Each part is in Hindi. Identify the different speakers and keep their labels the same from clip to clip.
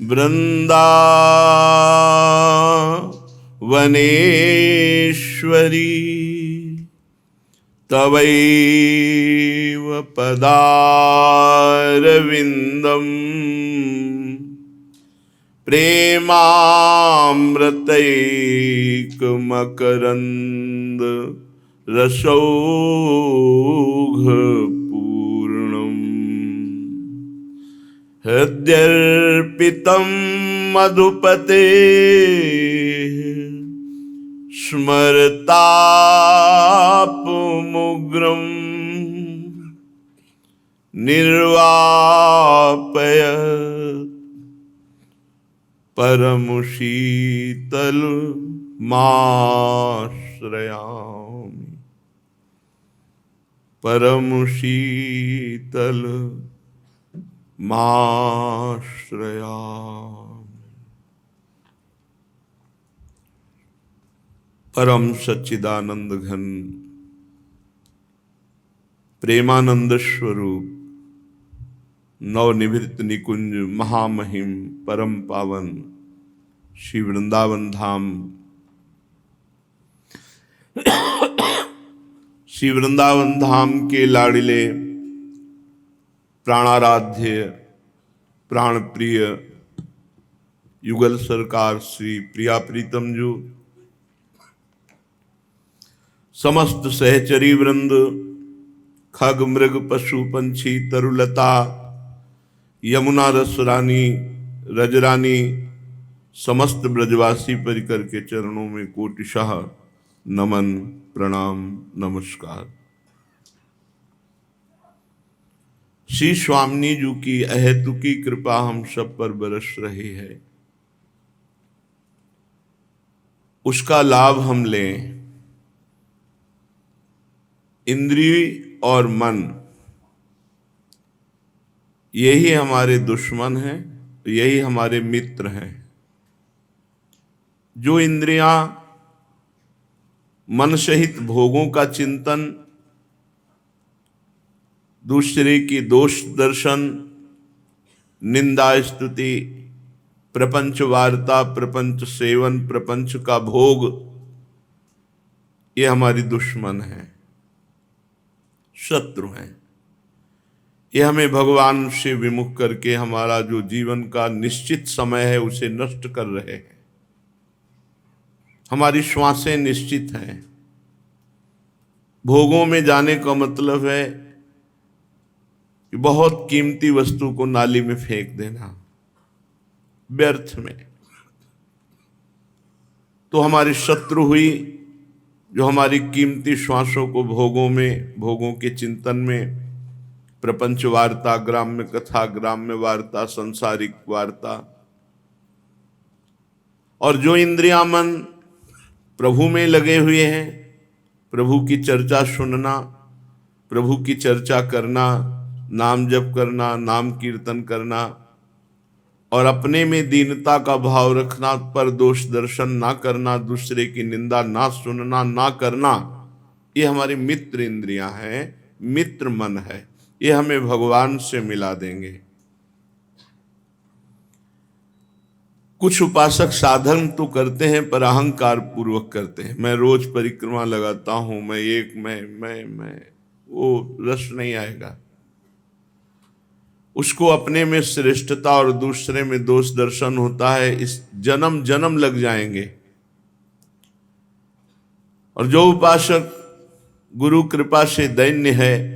Speaker 1: वृंदावनेश्वरी तवैव पदारविन्दम् प्रेमामृतैकमकरन्द रसौघपूर्णम् हृद्यर्पितं मधुपते स्मरतापमुग्रम् निर्वापय परमशीतलमाश्रयामि परमशीतलमाश्रयामि। परम सच्चिदानंद घन प्रेमानंद स्वरूप नवनिभृत निकुंज महामहिम परम पावन श्री वृंदावन धाम, श्री वृंदावन धाम के लाडिले प्राणाराध्य प्राण प्रिय युगल सरकार श्री प्रिया प्रीतम जो, समस्त सहचरी वृंद, खग मृग पशु पंछी तरुलता यमुना रसरानी रजरानी, समस्त ब्रजवासी परिकर के चरणों में कोटिशः नमन प्रणाम नमस्कार। श्री स्वामिनी जी की अहेतुकी कृपा हम सब पर बरस रही है, उसका लाभ हम लें। इंद्रिय और मन यही हमारे दुश्मन हैं, यही हमारे मित्र हैं। जो इंद्रियां मन सहित भोगों का चिंतन, दूसरे की दोष दर्शन, निंदा स्तुति, प्रपंच वार्ता, प्रपंच सेवन, प्रपंच का भोग, ये हमारी दुश्मन है, शत्रु हैं। ये हमें भगवान से विमुख करके हमारा जो जीवन का निश्चित समय है उसे नष्ट कर रहे हैं। हमारी श्वासें निश्चित हैं। भोगों में जाने का मतलब है कि बहुत कीमती वस्तु को नाली में फेंक देना व्यर्थ में। तो हमारी शत्रु हुई जो हमारी कीमती श्वासों को भोगों में, भोगों के चिंतन में, प्रपंच वार्ता, ग्राम्य कथा, ग्राम्य वार्ता, संसारिक वार्ता, और जो इंद्रियां मन प्रभु में लगे हुए हैं, प्रभु की चर्चा सुनना, प्रभु की चर्चा करना, नाम जप करना, नाम कीर्तन करना, और अपने में दीनता का भाव रखना, पर दोष दर्शन ना करना, दूसरे की निंदा ना सुनना ना करना, ये हमारी मित्र इंद्रियां हैं, मित्र मन है। ये हमें भगवान से मिला देंगे। कुछ उपासक साधन तो करते हैं पर अहंकार पूर्वक करते हैं। मैं रोज परिक्रमा लगाता हूं, मैं वो रस नहीं आएगा। उसको अपने में श्रेष्ठता और दूसरे में दोष दर्शन होता है, इस जन्म जन्म लग जाएंगे। और जो उपासक गुरु कृपा से दैन्य है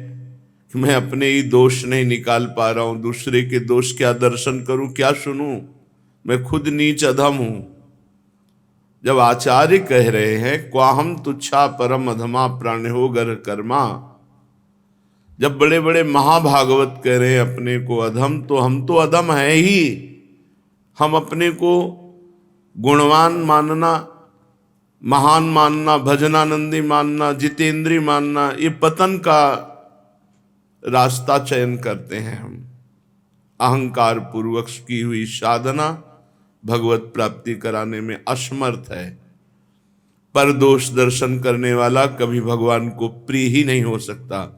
Speaker 1: कि मैं अपने ही दोष नहीं निकाल पा रहा हूं, दूसरे के दोष क्या दर्शन करूं, क्या सुनूं, मैं खुद नीच अधम हूं। जब आचार्य कह रहे हैं क्वाहम तुच्छा परम अधमा प्राण्यो गर कर्मा, जब बड़े बड़े महाभागवत कह रहे हैं अपने को अधम, तो हम तो अधम हैं ही। हम अपने को गुणवान मानना, महान मानना, भजनानंदी मानना, जितेंद्री मानना, ये पतन का रास्ता चयन करते हैं। हम अहंकार पूर्वक की हुई साधना भगवत प्राप्ति कराने में असमर्थ है। पर दोष दर्शन करने वाला कभी भगवान को प्रिय ही नहीं हो सकता।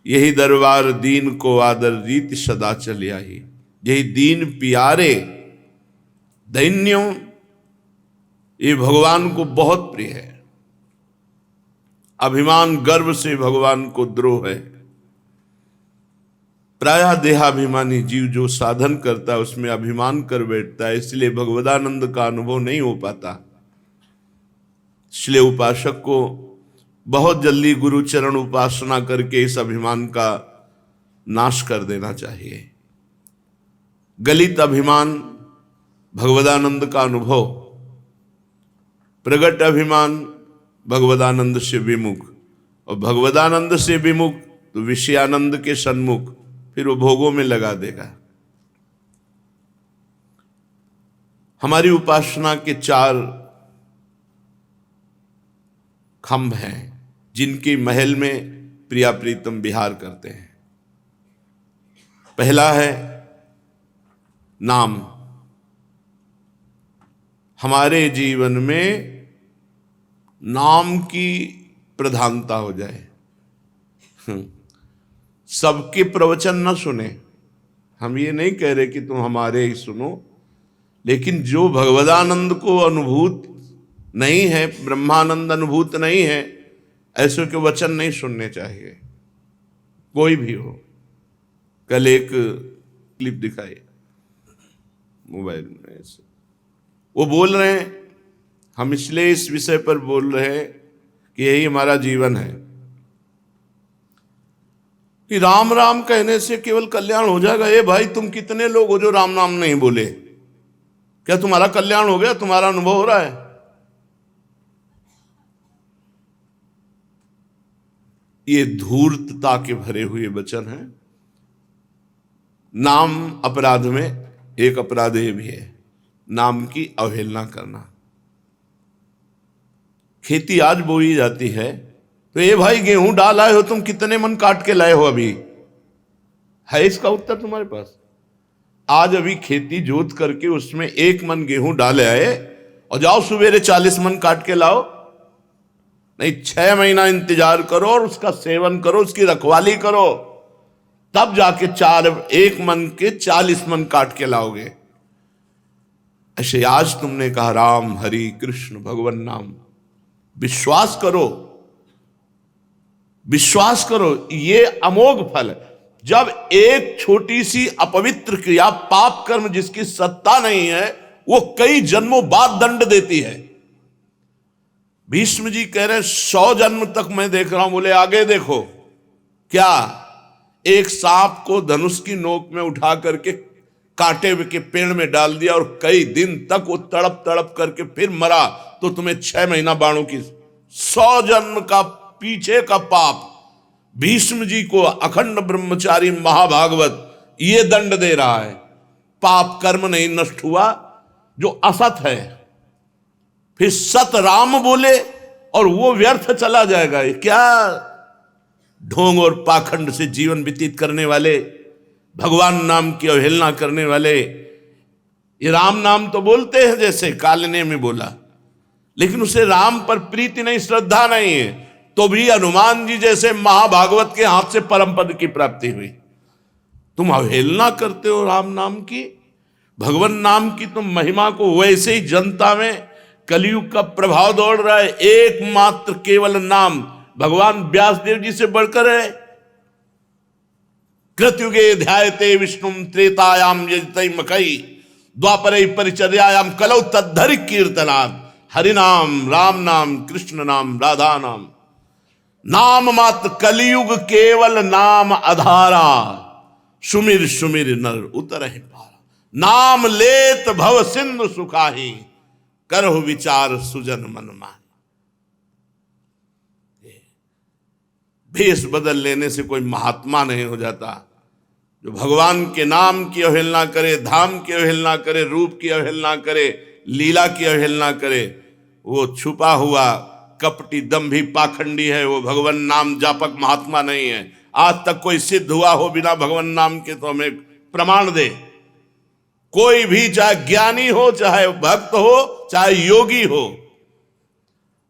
Speaker 1: यही दरबार दीन को आदर रीति सदा चले आई, यही दीन प्यारे दैन्यम ये भगवान को बहुत प्रिय है। अभिमान गर्व से भगवान को द्रोह है। प्रायः देहाभिमानी जीव जो साधन करता है उसमें अभिमान कर बैठता है, इसलिए भगवदानंद का अनुभव नहीं हो पाता। इसलिए उपासक को बहुत जल्दी गुरु चरण उपासना करके इस अभिमान का नाश कर देना चाहिए। गलित अभिमान, भगवदानंद का अनुभव, प्रगट अभिमान भगवदानंद से विमुख, और भगवदानंद से विमुख तो विषयानंद के सन्मुख, फिर वो भोगों में लगा देगा। हमारी उपासना के 4 खंभ हैं जिनके महल में प्रिया प्रीतम विहार करते हैं। पहला है नाम। हमारे जीवन में नाम की प्रधानता हो जाए। सबके प्रवचन न सुने, हम ये नहीं कह रहे कि तुम हमारे ही सुनो, लेकिन जो भगवदानंद को अनुभूत नहीं है, ब्रह्मानंद अनुभूत नहीं है, ऐसे के वचन नहीं सुनने चाहिए, कोई भी हो। कल एक क्लिप दिखाई मोबाइल में, ऐसे वो बोल रहे हैं, हम इसलिए इस विषय पर बोल रहे हैं कि यही हमारा जीवन है कि राम राम कहने से केवल कल्याण हो जाएगा। ये भाई, तुम कितने लोग हो जो राम नाम नहीं बोले? क्या तुम्हारा कल्याण हो गया? तुम्हारा अनुभव हो रहा है? ये धूर्तता के भरे हुए वचन हैं। नाम अपराध में एक अपराध ये भी है, नाम की अवहेलना करना। खेती आज बोई जाती है तो ये भाई गेहूं डाल आए हो, तुम कितने मन काट के लाए हो? अभी है इसका उत्तर तुम्हारे पास? आज अभी खेती जोत करके उसमें 1 मन गेहूं डाले आए और जाओ सवेरे 40 मन काट के लाओ? नहीं, 6 महीना इंतजार करो और उसका सेवन करो, उसकी रखवाली करो, तब जाके 1 मन के 40 मन काट के लाओगे। ऐसे आज तुमने कहा राम हरि कृष्ण भगवान नाम, विश्वास करो, विश्वास करो, ये अमोघ फल है। जब एक छोटी सी अपवित्र क्रिया, पाप कर्म जिसकी सत्ता नहीं है, वो कई जन्मों बाद दंड देती है। भीष्म जी कह रहे 100 जन्म तक मैं देख रहा हूं। बोले आगे देखो। क्या? एक सांप को धनुष की नोक में उठा करके कांटे के पेड़ में डाल दिया और कई दिन तक वो तड़प तड़प करके फिर मरा, तो तुम्हें 6 महीना बाणों की 100 जन्म का पीछे का पाप भीष्म जी को अखंड ब्रह्मचारी महाभागवत ये दंड दे रहा है। पाप कर्म नहीं नष्ट हुआ जो असत है, फिर सत राम बोले और वो व्यर्थ चला जाएगा। क्या ढोंग और पाखंड से जीवन व्यतीत करने वाले, भगवान नाम की अवहेलना करने वाले, ये राम नाम तो बोलते हैं जैसे कालने में बोला, लेकिन उसे राम पर प्रीति नहीं, श्रद्धा नहीं है, तो भी हनुमान जी जैसे महाभागवत के हाथ से परम पद की प्राप्ति हुई। तुम अवहेलना करते हो राम नाम की, भगवान नाम की तुम महिमा को। वैसे ही जनता में कलयुग का प्रभाव दौड़ रहा है। एकमात्र केवल नाम भगवान व्यासदेव जी से बढ़कर है। कृतयुगे ध्यायते विष्णुम त्रेतायाम यजतै मकई द्वापरे परिचर्यायाम कलौ तद्धरि कीर्तनात्। हरिनाम, राम नाम, कृष्ण नाम, राधा नाम, नाम मात्र कलयुग केवल नाम आधारा। सुमिर सुमिर नर उतरहि पारा, नाम लेत भव सिंधु सुखाही करहु विचार सुजन मन मान। भेष बदल लेने से कोई महात्मा नहीं हो जाता। जो भगवान के नाम की अवहेलना करे, धाम की अवहेलना करे, रूप की अवहेलना करे, लीला की अवहेलना करे, वो छुपा हुआ कपटी दंभी पाखंडी है। वो भगवान नाम जापक महात्मा नहीं है। आज तक कोई सिद्ध हुआ हो बिना भगवान नाम के तो हमें प्रमाण दे। कोई भी, चाहे ज्ञानी हो, चाहे भक्त हो, चाहे योगी हो,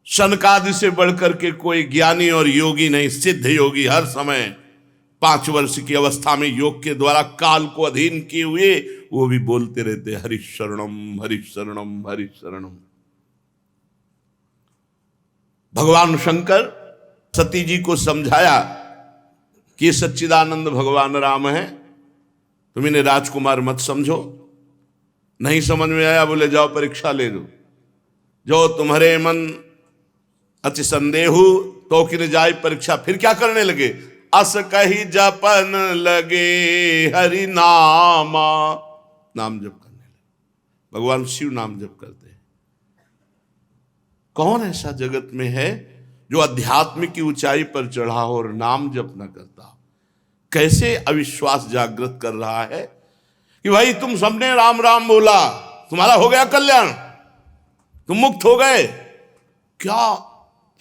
Speaker 1: शनकादि से बढ़कर के कोई ज्ञानी और योगी नहीं। सिद्ध योगी हर समय 5 वर्ष की अवस्था में योग के द्वारा काल को अधीन किए हुए वो भी बोलते रहते हरि शरणम हरि शरणम हरि शरणम। भगवान शंकर सती जी को समझाया कि सच्चिदानंद भगवान राम है, तुम इन्हें राजकुमार मत समझो। नहीं समझ में आया, बोले जाओ परीक्षा ले लो, जो तुम्हारे मन अति संदेहु तो कि जाए परीक्षा। फिर क्या करने लगे, अस कही जपन लगे हरि नामा, नाम जप करने लगे। भगवान शिव नाम जप करते हैं। कौन ऐसा जगत में है जो अध्यात्म की ऊंचाई पर चढ़ा हो और नाम जप न करता हो? कैसे अविश्वास जागृत कर रहा है कि भाई तुम सबने राम राम बोला, तुम्हारा हो गया कल्याण, तुम मुक्त हो गए। क्या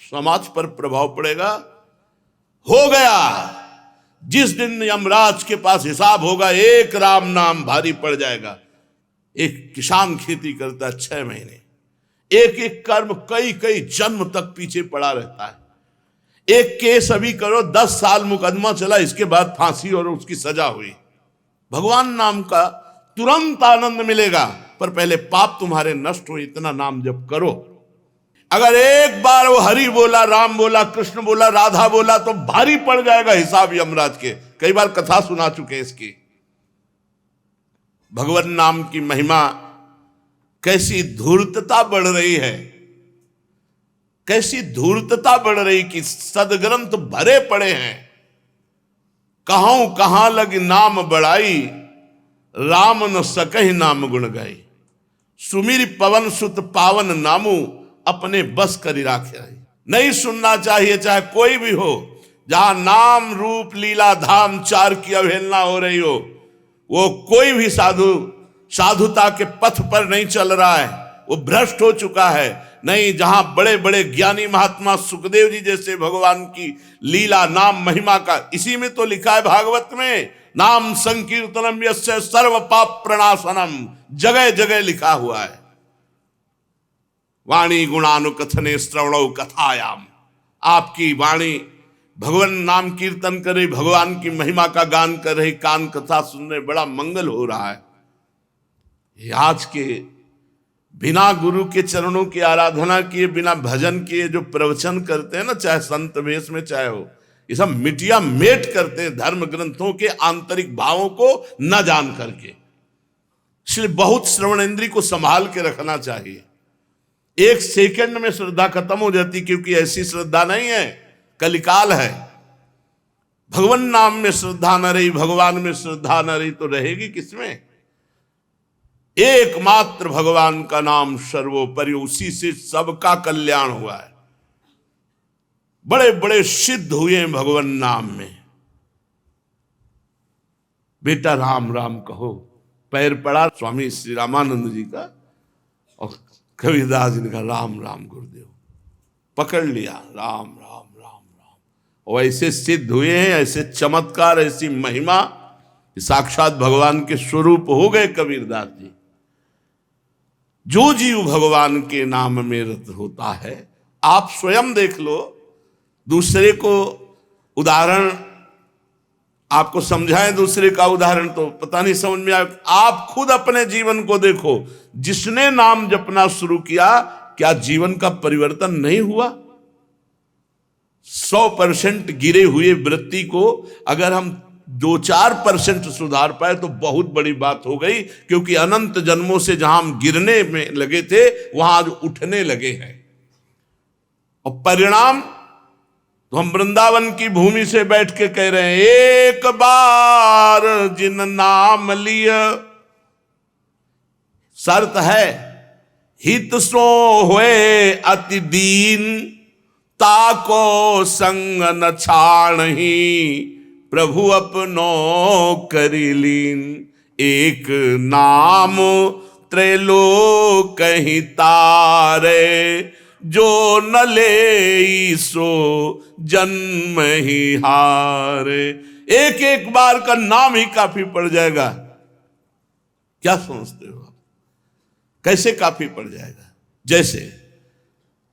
Speaker 1: समाज पर प्रभाव पड़ेगा? हो गया। जिस दिन यमराज के पास हिसाब होगा, एक राम नाम भारी पड़ जाएगा। एक किसान खेती करता है 6 महीने, एक एक कर्म कई कई जन्म तक पीछे पड़ा रहता है। एक केस अभी करो, 10 साल मुकदमा चला, इसके बाद फांसी और उसकी सजा हुई। भगवान नाम का तुरंत आनंद मिलेगा, पर पहले पाप तुम्हारे नष्ट हो, इतना नाम जप करो। अगर एक बार वो हरि बोला, राम बोला, कृष्ण बोला, राधा बोला, तो भारी पड़ जाएगा हिसाब यमराज के। कई बार कथा सुना चुके इसकी। भगवान नाम की महिमा, कैसी धूर्तता बढ़ रही है, कैसी धूर्तता बढ़ रही कि सदग्रंथ भरे पड़े हैं। कहां लग नाम बढ़ाई, राम न सकहि नाम गुण गाई। सुमिर पवन सुत पावन नामू, अपने बस करी राखे। नहीं सुनना चाहिए, चाहे कोई भी हो। जहां नाम रूप लीला धाम चार की अवहेलना हो रही हो, वो कोई भी साधु साधुता के पथ पर नहीं चल रहा है, वो भ्रष्ट हो चुका है। नहीं, जहां बड़े बड़े ज्ञानी महात्मा सुखदेव जी जैसे भगवान की लीला नाम महिमा का, इसी में तो लिखा है भागवत में, नाम संकीर्तनम यस्य सर्व पाप प्रणाशनम, जगह जगह लिखा हुआ है। वाणी गुणानुकथने श्रवणौ कथायाम, आपकी वाणी भगवान नाम कीर्तन कर रही, भगवान की महिमा का गान कर रही, कान कथा सुन रहे, बड़ा मंगल हो रहा है। आज के बिना गुरु के चरणों की आराधना किए, बिना भजन किए जो प्रवचन करते हैं ना, चाहे संत वेश में चाहे हो, ये सब मिटिया मेट करते हैं धर्म ग्रंथों के आंतरिक भावों को न जान करके। इसलिए बहुत श्रवण इंद्री को संभाल के रखना चाहिए। एक सेकंड में श्रद्धा खत्म हो जाती, क्योंकि ऐसी श्रद्धा नहीं है, कलिकाल है। भगवान नाम में श्रद्धा न रही, भगवान में श्रद्धा न रही, तो रहेगी किसमें? एकमात्र भगवान का नाम सर्वोपरि, उसी से सबका कल्याण हुआ है। बड़े बड़े सिद्ध हुए हैं भगवान नाम में। बेटा राम राम कहो, पैर पड़ा स्वामी श्री रामानंद जी का, और कबीरदास जी ने कहा राम राम गुरुदेव, पकड़ लिया, राम राम राम राम। और ऐसे सिद्ध हुए हैं, ऐसे चमत्कार, ऐसी महिमा, साक्षात भगवान के स्वरूप हो गए कबीरदास जी। जो जीव भगवान के नाम में रत होता है, आप स्वयं देख लो, दूसरे को उदाहरण आपको समझाएं, दूसरे का उदाहरण तो पता नहीं समझ में आए। आप खुद अपने जीवन को देखो, जिसने नाम जपना शुरू किया, क्या जीवन का परिवर्तन नहीं हुआ? 100% गिरे हुए वृत्ति को अगर हम 2-4% सुधार पाए तो बहुत बड़ी बात हो गई, क्योंकि अनंत जन्मों से जहां हम गिरने में लगे थे, वहां आज उठने लगे हैं। और परिणाम तो हम वृंदावन की भूमि से बैठ के कह रहे हैं, एक बार जिन नाम लिया, शर्त है हित सो होए अति दीन, ताको संग न छाणही, प्रभु अपनो करी लीन। एक नाम त्रैलोक कहीं तारे, जो न ले सो जन्म ही हारे। एक एक बार का नाम ही काफी पड़ जाएगा। क्या समझते हो आप? कैसे काफी पड़ जाएगा? जैसे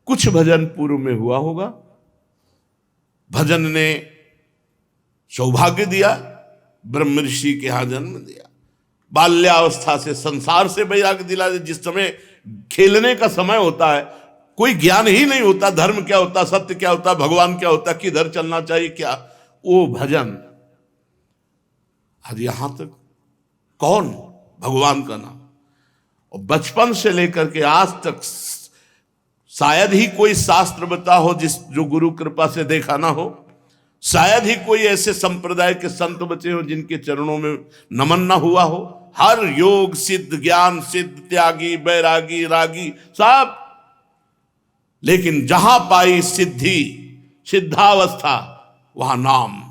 Speaker 1: कुछ भजन पूर्व में हुआ होगा, भजन ने सौभाग्य दिया, ब्रह्म ऋषि के यहां जन्म दिया, बाल्यावस्था से संसार से वैराग्य दिला दे। जिस समय खेलने का समय होता है, कोई ज्ञान ही नहीं होता, धर्म क्या होता, सत्य क्या होता, भगवान क्या होता, किधर चलना चाहिए, क्या, वो भजन। आज यहां तक कौन भगवान का नाम, और बचपन से लेकर के आज तक शायद ही कोई शास्त्र बता हो जो गुरु कृपा से देखा ना हो, शायद ही कोई ऐसे संप्रदाय के संत बचे हो जिनके चरणों में नमन ना हुआ हो। हर योग सिद्ध, ज्ञान सिद्ध, त्यागी, बैरागी, रागी सब, लेकिन जहां पाई सिद्धि, सिद्धावस्था, वहां नाम,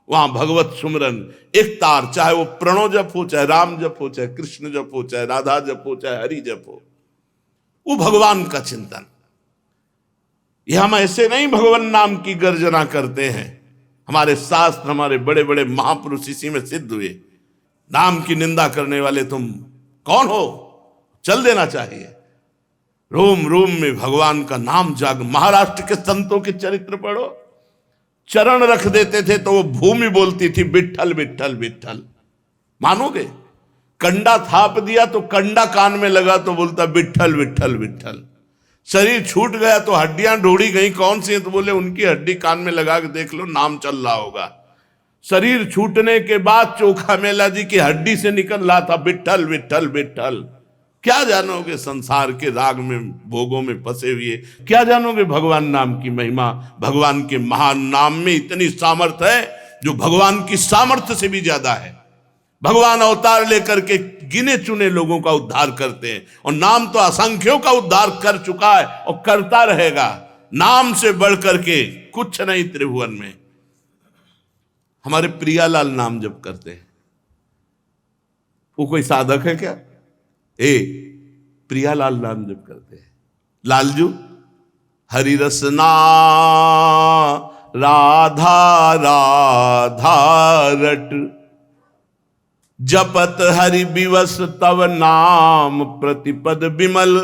Speaker 1: वहां भगवत सुमरन, एक तार, चाहे वो प्रणव जप हो, चाहे राम जप हो, चाहे कृष्ण जप हो, चाहे राधा जप हो, चाहे हरि जप हो, वो भगवान का चिंतन। यह हम ऐसे नहीं भगवान नाम की गर्जना करते हैं, हमारे शास्त्र, हमारे बड़े बड़े महापुरुष इसी में सिद्ध हुए। नाम की निंदा करने वाले तुम कौन हो, चल देना चाहिए। रोम रोम में भगवान का नाम जाग। महाराष्ट्र के संतों के चरित्र पढ़ो, चरण रख देते थे तो वो भूमि बोलती थी विट्ठल विट्ठल विट्ठल, मानोगे? कंडा थाप दिया तो कंडा कान में लगा तो बोलता विट्ठल विट्ठल विट्ठल। शरीर छूट गया तो हड्डियां ढूंढी गई, कौन सी है, तो बोले उनकी हड्डी कान में लगा के देख लो, नाम चल रहा होगा। शरीर छूटने के बाद चोखा मेला जी की हड्डी से निकल रहा था विट्ठल विट्ठल विट्ठल। क्या जानोगे संसार के राग में, भोगों में फंसे हुए, क्या जानोगे भगवान नाम की महिमा। भगवान के महान नाम में इतनी सामर्थ्य है जो भगवान की सामर्थ्य से भी ज्यादा है। भगवान अवतार लेकर के गिने चुने लोगों का उद्धार करते हैं, और नाम तो असंख्यों का उद्धार कर चुका है और करता रहेगा। नाम से बढ़ करके कुछ नहीं त्रिभुवन में। हमारे प्रियालाल नाम जप करते हैं, वो कोई साधक है क्या? प्रियालाल नाम जप करते हैं। लालजू हरि रसना राधा राधा रट, जपत हरि विवश तव नाम प्रतिपद विमल,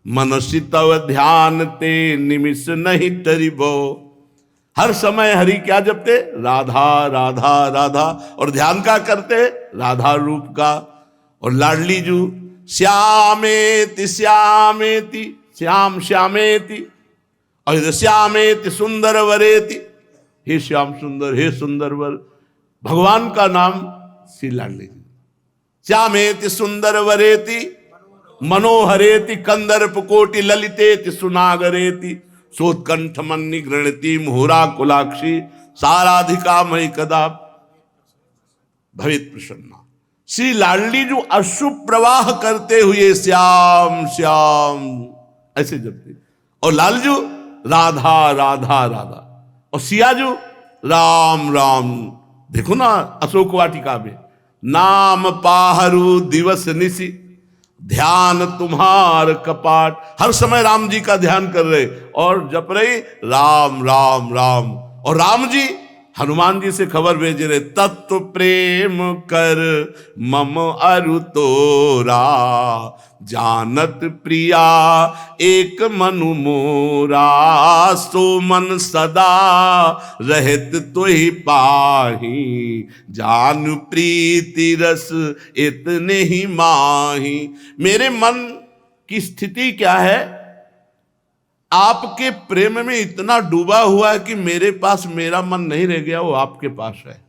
Speaker 1: मनसि तव ध्यान ते निमिष नहीं तरिबो। हर समय हरि क्या जपते? राधा राधा राधा, और ध्यान का करते? राधा रूप का। और लाडली जू श्यामेति श्यामेति, श्याम श्यामेति, और इधर श्यामेति सुंदर वरेति, हे श्याम सुंदर, हे सुंदर वर। भगवान का नाम श्री लाडली जी। श्यामेति सुंदर वरेति, मनोहरेति, कंदर्प कोटि ललितेति, सुनागरेति, सोत्कंठ मन्नि गृणति, मुहुरा कुलाक्षी, साराधिका मई कदा भवित प्रसन्ना। श्री लाडली जो अश्रु प्रवाह करते हुए श्याम श्याम ऐसे जपते, और लालजू राधा राधा राधा, और सियाजू राम राम। देखो ना अशोक वाटिका में, नाम पाहरू दिवस निशि, ध्यान तुम्हार कपाट। हर समय राम जी का ध्यान कर रहे और जप रहे राम राम राम। और राम जी हनुमान जी से खबर भेज रहे, तत्व प्रेम कर मम अरु तोरा, जानत प्रिया एक मनु मोरा, सो मन सदा रहत तोहि पाही, जान प्रीति रस इतने ही माही। मेरे मन की स्थिति क्या है? आपके प्रेम में इतना डूबा हुआ है कि मेरे पास मेरा मन नहीं रह गया, वो आपके पास है।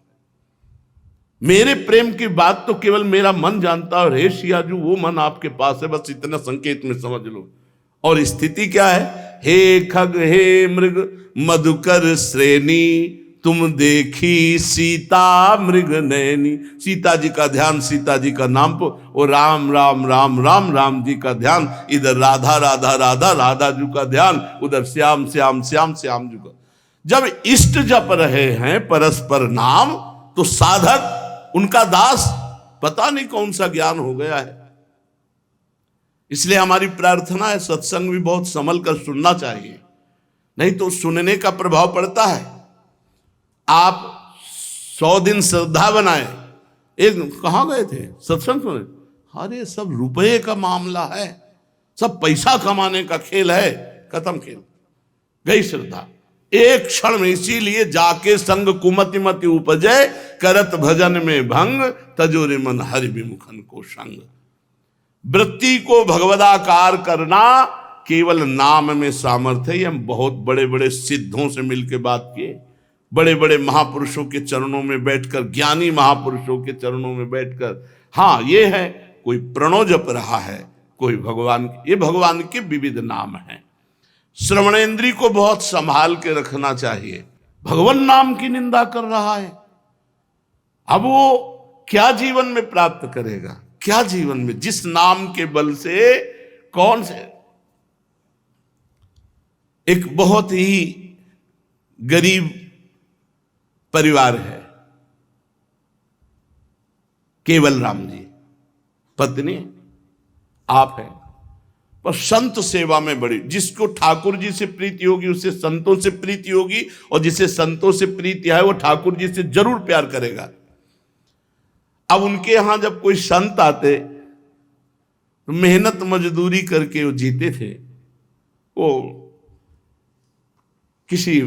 Speaker 1: मेरे प्रेम की बात तो केवल मेरा मन जानता है, हे सियाजू वो मन आपके पास है, बस इतना संकेत में समझ लो। और स्थिति क्या है? हे खग हे मृग मधुकर श्रेणी, तुम देखी सीता मृग नैनी। सीता जी का ध्यान, सीता जी का नाम पर, और राम राम राम राम राम जी का ध्यान, इधर राधा राधा राधा राधा जी का ध्यान, उधर श्याम श्याम श्याम श्याम जी का। जब इष्ट जप रहे हैं परस्पर नाम, तो साधक उनका दास पता नहीं कौन सा ज्ञान हो गया है। इसलिए हमारी प्रार्थना है सत्संग भी बहुत संभल कर सुनना चाहिए, नहीं तो सुनने का प्रभाव पड़ता है। आप 100 दिन श्रद्धा बनाए, एक कहाँ गए थे सत्संग सुने, अरे सब रुपये का मामला है, सब पैसा कमाने का खेल है, खत्म खेल, गई श्रद्धा। एक क्षण में। इसीलिए जाके संग कुमति मति उपजय, करत भजन में भंग, तजोरे मन हरि विमुखन को संग। वृत्ति को भगवदाकार करना केवल नाम में सामर्थ्य है। हम बहुत बड़े बड़े सिद्धों से मिलकर बात किए, बड़े बड़े महापुरुषों के चरणों में बैठकर, ज्ञानी महापुरुषों के चरणों में बैठकर, हाँ ये है, कोई प्रणव जप रहा है, कोई भगवान, ये भगवान के विविध नाम हैं। श्रवणेंद्री को बहुत संभाल के रखना चाहिए। भगवान नाम की निंदा कर रहा है, अब वो क्या जीवन में प्राप्त करेगा, क्या जीवन में, जिस नाम के बल से, कौन से, एक बहुत ही गरीब परिवार है, केवल राम जी, पत्नी आप है, पर संत सेवा में बड़ी, जिसको ठाकुर जी से प्रीति होगी उससे संतों से प्रीति होगी, और जिसे संतों से प्रीति है वो ठाकुर जी से जरूर प्यार करेगा। अब उनके यहां जब कोई संत आते तो मेहनत मजदूरी करके वो जीते थे, वो किसी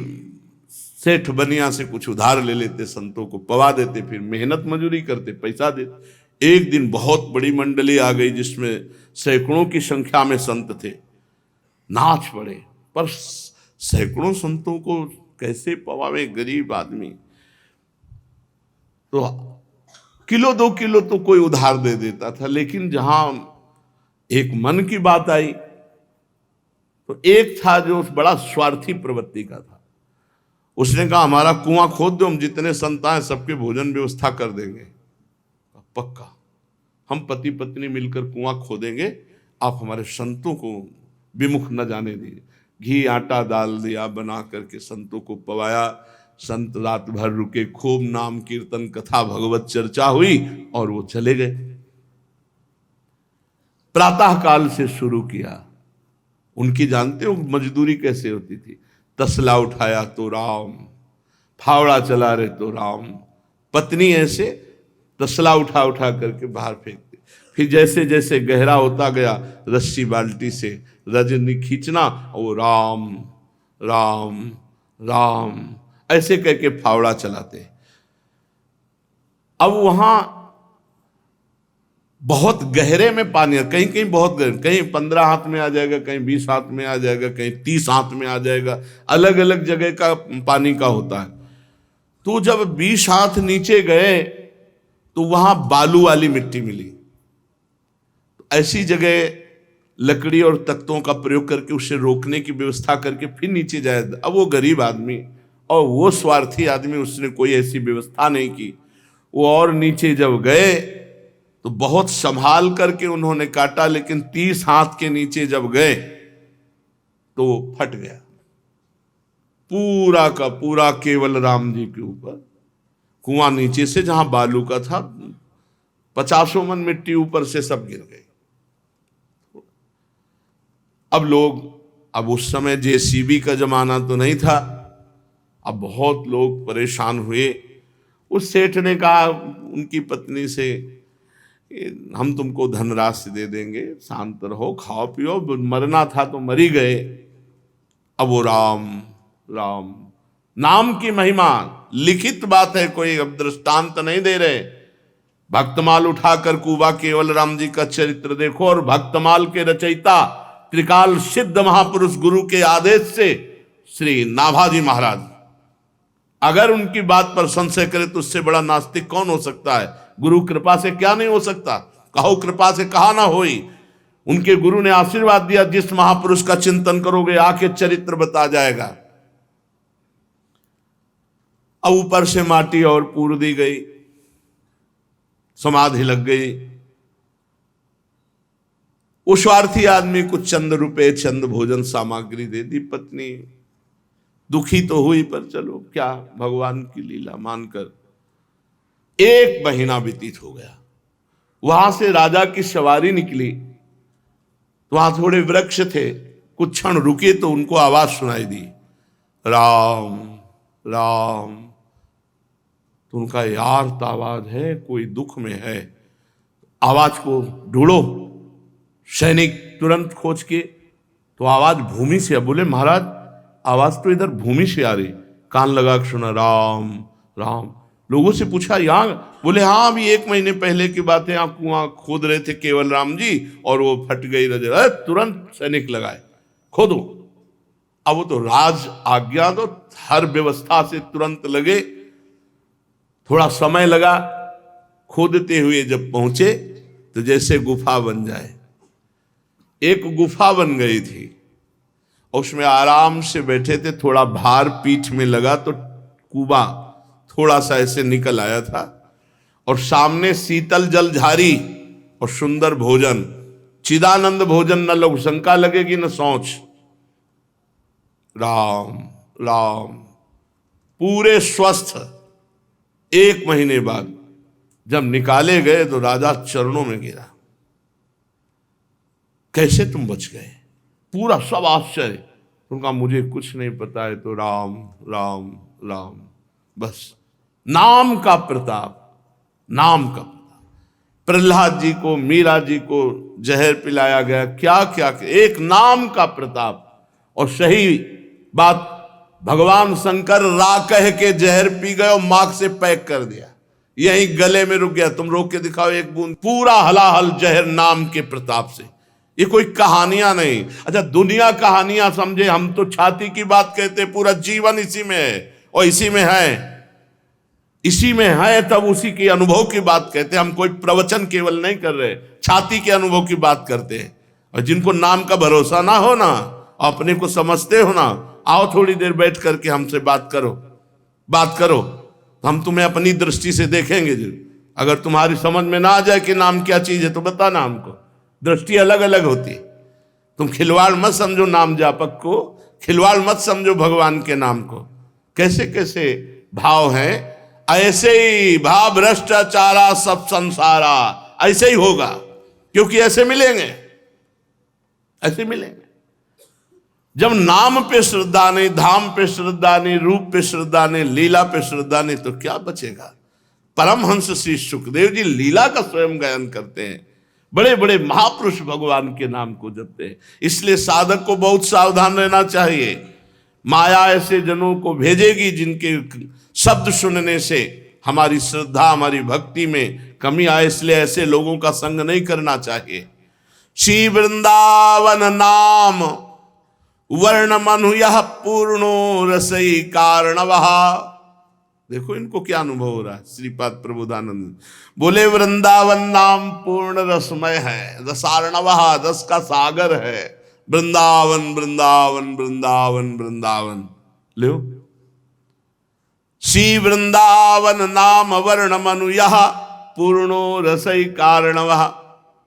Speaker 1: सेठ बनिया से कुछ उधार ले लेते, संतों को पवा देते, फिर मेहनत मजदूरी करते, पैसा देते। एक दिन बहुत बड़ी मंडली आ गई जिसमें सैकड़ों की संख्या में संत थे, नाच पड़े, पर सैकड़ों संतों को कैसे पवावे गरीब आदमी। तो किलो 2 किलो तो कोई उधार दे देता था, लेकिन जहां एक मन की बात आई तो एक था जो बड़ा स्वार्थी प्रवृत्ति का था। उसने कहा हमारा कुआं खोद दो, हम जितने संत आए सबके भोजन व्यवस्था कर देंगे। पक्का, हम पति पत्नी मिलकर कुआं खोदेंगे, आप हमारे संतों को विमुख न जाने दिए। घी आटा डाल दिया, बना करके संतों को पवाया। संत रात भर रुके, खूब नाम कीर्तन कथा भगवत चर्चा हुई और वो चले गए। प्रातः काल से शुरू किया। उनकी जानते हो मजदूरी कैसे होती थी? तसला उठाया तो राम, फावड़ा चला रहे तो राम। पत्नी ऐसे तसला उठा उठा करके बाहर फेंकती, फिर जैसे जैसे गहरा होता गया रस्सी बाल्टी से रजनी खींचना, और राम राम राम ऐसे करके फावड़ा चलाते। अब वहां बहुत गहरे में पानी है, कहीं कहीं बहुत गहरे, कहीं 15 हाथ में आ जाएगा, कहीं 20 हाथ में आ जाएगा, कहीं 30 हाथ में आ जाएगा, अलग अलग जगह का पानी का होता है। तो जब 20 हाथ नीचे गए तो वहां बालू वाली मिट्टी मिली। तो ऐसी जगह लकड़ी और तख्तों का प्रयोग करके उसे रोकने की व्यवस्था करके फिर नीचे जाए। अब वो गरीब आदमी और वो स्वार्थी आदमी, उसने कोई ऐसी व्यवस्था नहीं की। वो और नीचे जब गए तो बहुत संभाल करके उन्होंने काटा, लेकिन 30 हाथ के नीचे जब गए तो फट गया पूरा का पूरा। केवल राम जी के ऊपर कुआं नीचे से जहां बालू का था 50 मन मिट्टी ऊपर से सब गिर गई। अब लोग, अब उस समय जेसीबी का जमाना तो नहीं था, अब बहुत लोग परेशान हुए। उस सेठ ने कहा उनकी पत्नी से, हम तुमको धनराशि दे देंगे, शांत रहो, खाओ पियो, मरना था तो मर ही गए। अब वो राम राम नाम की महिमा लिखित बात है, कोई अब दृष्टांत नहीं दे रहे। भक्तमाल उठाकर कुबा केवल राम जी का चरित्र देखो, और भक्तमाल के रचयिता त्रिकाल सिद्ध महापुरुष गुरु के आदेश से श्री नाभाजी महाराज, अगर उनकी बात पर संशय करे तो उससे बड़ा नास्तिक कौन हो सकता है? गुरु कृपा से क्या नहीं हो सकता? कहो कृपा से कहा ना होई। उनके गुरु ने आशीर्वाद दिया, जिस महापुरुष का चिंतन करोगे आके चरित्र बता जाएगा। अब ऊपर से माटी और पूर दी गई, समाधि लग गई। वो स्वार्थी आदमी कुछ चंद रुपए, चंद भोजन सामग्री दे दी। पत्नी दुखी तो हुई, पर चलो क्या, भगवान की लीला मानकर 1 महीना व्यतीत हो गया। वहां से राजा की सवारी निकली, वहां थोड़े वृक्ष थे, कुछ क्षण रुके तो उनको आवाज सुनाई दी, राम राम। तो उनका यार तो आवाज है, कोई दुख में है, आवाज को ढूंढो। सैनिक तुरंत खोज के तो आवाज भूमि से। बोले महाराज आवाज तो इधर भूमि से आ रही, कान लगा के सुना राम राम। लोगों से पूछा यहाँ, बोले हाँ अभी 1 महीने पहले की बात है, यहाँ कुआं खोद रहे थे केवल राम जी और वो फट गई नजर, तुरंत सैनिक लगाए खोदो। अब वो तो राज आज्ञा, तो हर व्यवस्था से तुरंत लगे। थोड़ा समय लगा, खोदते हुए जब पहुंचे तो जैसे गुफा बन जाए, एक गुफा बन गई थी, उसमें आराम से बैठे थे। थोड़ा भार पीठ में लगा तो कुआं थोड़ा सा ऐसे निकल आया था, और सामने शीतल जल झारी और सुंदर भोजन, चिदानंद भोजन, न लोग शंका लगेगी न सोच। राम राम। पूरे स्वस्थ 1 महीने बाद जब निकाले गए तो राजा चरणों में गिरा, कैसे तुम बच गए? पूरा सब आश्चर्य। उनका मुझे कुछ नहीं पता है, तो राम राम राम, बस नाम का प्रताप, नाम का प्रताप। प्रहलाद जी को, मीरा जी को जहर पिलाया गया, क्या क्या, एक नाम का प्रताप। और सही बात, भगवान शंकर रा कह के जहर पी गए और मार्ग से पैक कर दिया, यही गले में रुक गया। तुम रोक के दिखाओ 1 बूंद, पूरा हलाहल जहर नाम के प्रताप से। ये कोई कहानियां नहीं। अच्छा दुनिया कहानियां समझे, हम तो छाती की बात कहते, पूरा जीवन इसी में है और इसी में है, इसी में है, तब उसी के अनुभव की बात कहते हैं। हम कोई प्रवचन केवल नहीं कर रहे, छाती के अनुभव की बात करते हैं। और जिनको नाम का भरोसा ना हो ना, अपने को समझते हो ना, आओ थोड़ी देर बैठ करके हमसे बात करो, बात करो, हम तुम्हें अपनी दृष्टि से देखेंगे। अगर तुम्हारी समझ में ना आ जाए कि नाम क्या चीज है तो बताना हमको। दृष्टि अलग अलग होती। तुम खिलवाड़ मत समझो नाम जापक को, खिलवाड़ मत समझो भगवान के नाम को। कैसे कैसे भाव हैं, ऐसे ही भाव भ्रष्टाचारा सब संसारा, ऐसे ही होगा, क्योंकि ऐसे मिलेंगे, ऐसे मिलेंगे। जब नाम पे श्रद्धा नहीं, धाम पे श्रद्धा नहीं, रूप पे श्रद्धा नहीं, लीला पे श्रद्धा नहीं, तो क्या बचेगा? परमहंस श्री सुखदेव जी लीला का स्वयं गायन करते हैं, बड़े बड़े महापुरुष भगवान के नाम को जपते हैं। इसलिए साधक को बहुत सावधान रहना चाहिए। माया ऐसे जनों को भेजेगी जिनके शब्द सुनने से हमारी श्रद्धा, हमारी भक्ति में कमी आए, इसलिए ऐसे लोगों का संग नहीं करना चाहिए। श्री वृंदावन नाम वर्ण मनु यह पूर्णो रसई कारणवः। देखो इनको क्या अनुभव हो रहा है। श्रीपाद प्रबोधानंद बोले वृंदावन नाम पूर्ण रसमय है, रसार्णवः, रस का सागर है। वृंदावन वृंदावन वृंदावन वृंदावन लो। श्री वृंदावन नाम वर्ण मनु यह पूर्णो रसई कारणवः।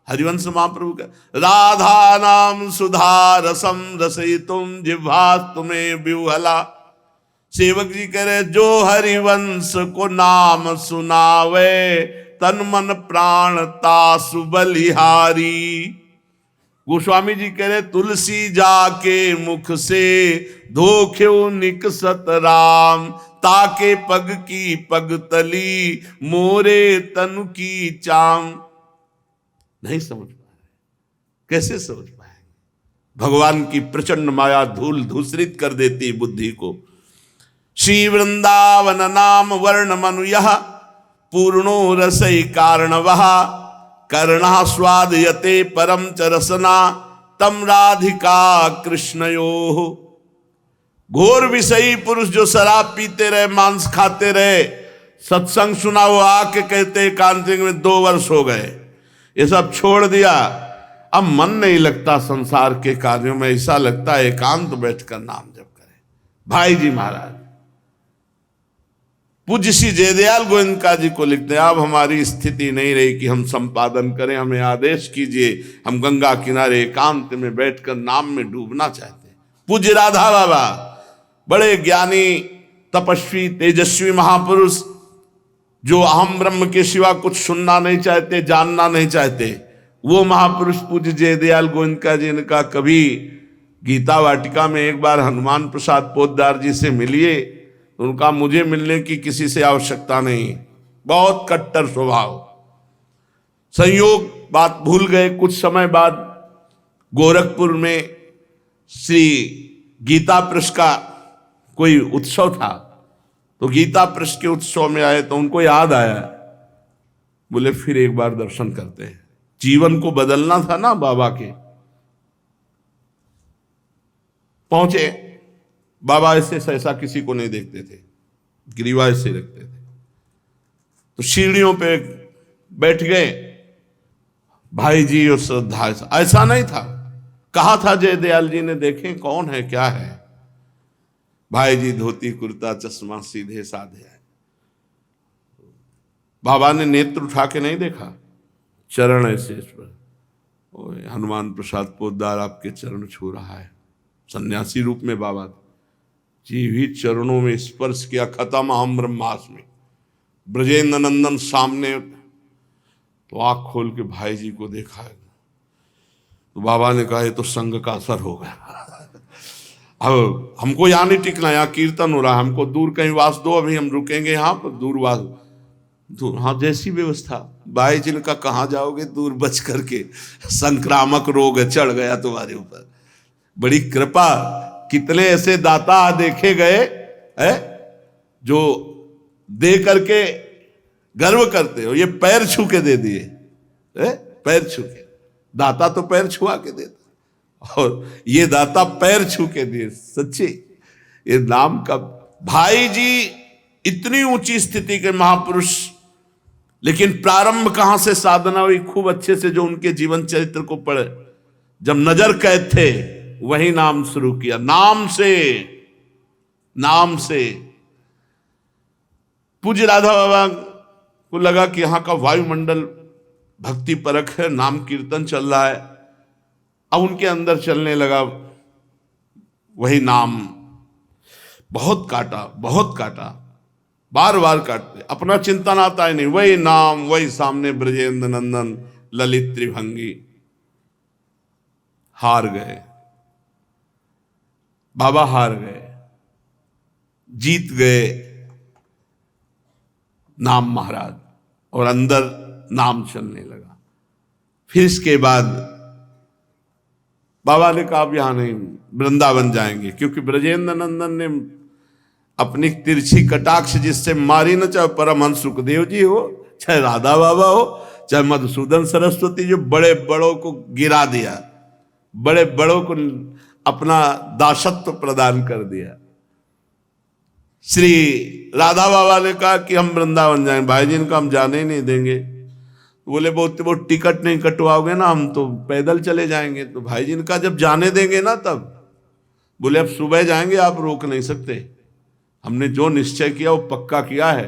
Speaker 1: हरिवंश महाप्रभु का राधा नाम सुधा रसम रसयितुम जिह्वास्तु में विह्वला। सेवक जी कह रहे जो हरिवंश को नाम सुनावे तन मन प्राण तासु बलिहारी। गोस्वामी जी कह रहे तुलसी जाके मुख से धोख्यो निकसत राम, ताके पग की पग तली मोरे तनु की चाम। नहीं समझ पाए, कैसे समझ पाए? भगवान की प्रचंड माया धूल धूसरित कर देती बुद्धि को। श्री वृंदावन नाम वर्ण मनु यह पूर्णो रसई कारणवः। कर्णा स्वादयते परम च रसना तम राधिका कृष्णयोः। घोर विषयी पुरुष जो शराब पीते रहे, मांस खाते रहे, सत्संग सुना वो आके कहते एकांतिक में 2 वर्ष हो गए, ये सब छोड़ दिया, अब मन नहीं लगता संसार के कार्यों में, ऐसा लगता है एकांत बैठकर नाम जप करें। भाई जी महाराज पूज्य श्री जयदयाल गोविंदका जी को लिखते हैं, अब हमारी स्थिति नहीं रही कि हम संपादन करें, हमें आदेश कीजिए, हम गंगा किनारे एकांत में बैठकर नाम में डूबना चाहते हैं। पूज्य राधा बाबा बड़े ज्ञानी तपस्वी तेजस्वी महापुरुष, जो अहम ब्रह्म के सिवा कुछ सुनना नहीं चाहते, जानना नहीं चाहते, वो महापुरुष पूज्य जयदयाल गोविंदका जी ने कहा कभी गीता वाटिका में एक बार हनुमान प्रसाद पोद्दार जी से मिलिए। उनका मुझे मिलने की किसी से आवश्यकता नहीं, बहुत कट्टर स्वभाव। संयोग बात भूल गए। कुछ समय बाद गोरखपुर में श्री गीता पृष्ठ का कोई उत्सव था, तो गीता पृष्ठ के उत्सव में आए तो उनको याद आया, बोले फिर एक बार दर्शन करते हैं। जीवन को बदलना था ना बाबा के। पहुंचे, बाबा ऐसे ऐसा किसी को नहीं देखते थे, ग्रीवा ऐसे रखते थे। तो सीढ़ियों पे बैठ गए भाई जी और श्रद्धा। ऐसा नहीं था, कहा था जयदयाल जी ने, देखें कौन है क्या है। भाई जी धोती कुर्ता चश्मा सीधे साधे है। बाबा ने नेत्र उठा के नहीं देखा, चरण ऐसे इस पर, हनुमान प्रसाद पोद्दार आपके चरण छू रहा है। सन्यासी रूप में बाबा जी भी चरणों में स्पर्श किया। खत्म हम ब्रह्मास्मि। ब्रजेंद्र नंदन सामने, तो आंख खोल के भाई जी को देखा है। तो बाबा ने कहा ये तो संग का असर हो गया। अब हमको यहाँ नहीं टिकना, यहाँ कीर्तन हो रहा है, हमको दूर कहीं वास दो, अभी हम रुकेंगे यहाँ पर, दूर वास दूर। हाँ जैसी व्यवस्था। भाई जिनका कहाँ जाओगे दूर बच करके, संक्रामक रोग चढ़ गया तुम्हारे ऊपर। बड़ी कृपा। कितने ऐसे दाता देखे गए है जो दे करके गर्व करते हो, ये पैर छू के दे दिए, पैर छू के। दाता तो पैर छुआ के देता, और ये दाता पैर छू के दिए। सच्ची ये नाम का। भाई जी इतनी ऊंची स्थिति के महापुरुष, लेकिन प्रारंभ कहां से साधना हुई खूब अच्छे से, जो उनके जीवन चरित्र को पढ़े। जब नजर कैद थे वही नाम शुरू किया, नाम से। पूज्य राधा बाबा को लगा कि यहां का वायुमंडल भक्ति परक है, नाम कीर्तन चल रहा है। अब उनके अंदर चलने लगा वही नाम। बहुत काटा, बार बार काटते, अपना चिंतन आता ही नहीं, वही नाम, वही सामने ब्रजेंद्र नंदन ललित त्रिभंगी। हार गए बाबा, हार गए, जीत गए नाम महाराज, और अंदर नाम चलने लगा। फिर इसके बाद बाबा ने कहा अब यहां नहीं, वृंदावन जाएंगे, क्योंकि ब्रजेंद्र नंदन ने अपनी तिरछी कटाक्ष जिससे मारी न, चाहे परमहंस सुखदेव जी हो, चाहे राधा बाबा हो, चाहे मधुसूदन सरस्वती, जो बड़े बड़ों को गिरा दिया, बड़े बड़ों को अपना दासत्व प्रदान कर दिया। श्री राधा बाबा ने कहा कि हम वृंदावन जाएं, भाई जी इनका हम जाने ही नहीं देंगे। बोले वो टिकट नहीं कटवाओगे ना, हम तो पैदल चले जाएंगे। तो भाई जी इनका जब जाने देंगे ना तब। बोले अब सुबह जाएंगे, आप रोक नहीं सकते, हमने जो निश्चय किया वो पक्का किया है।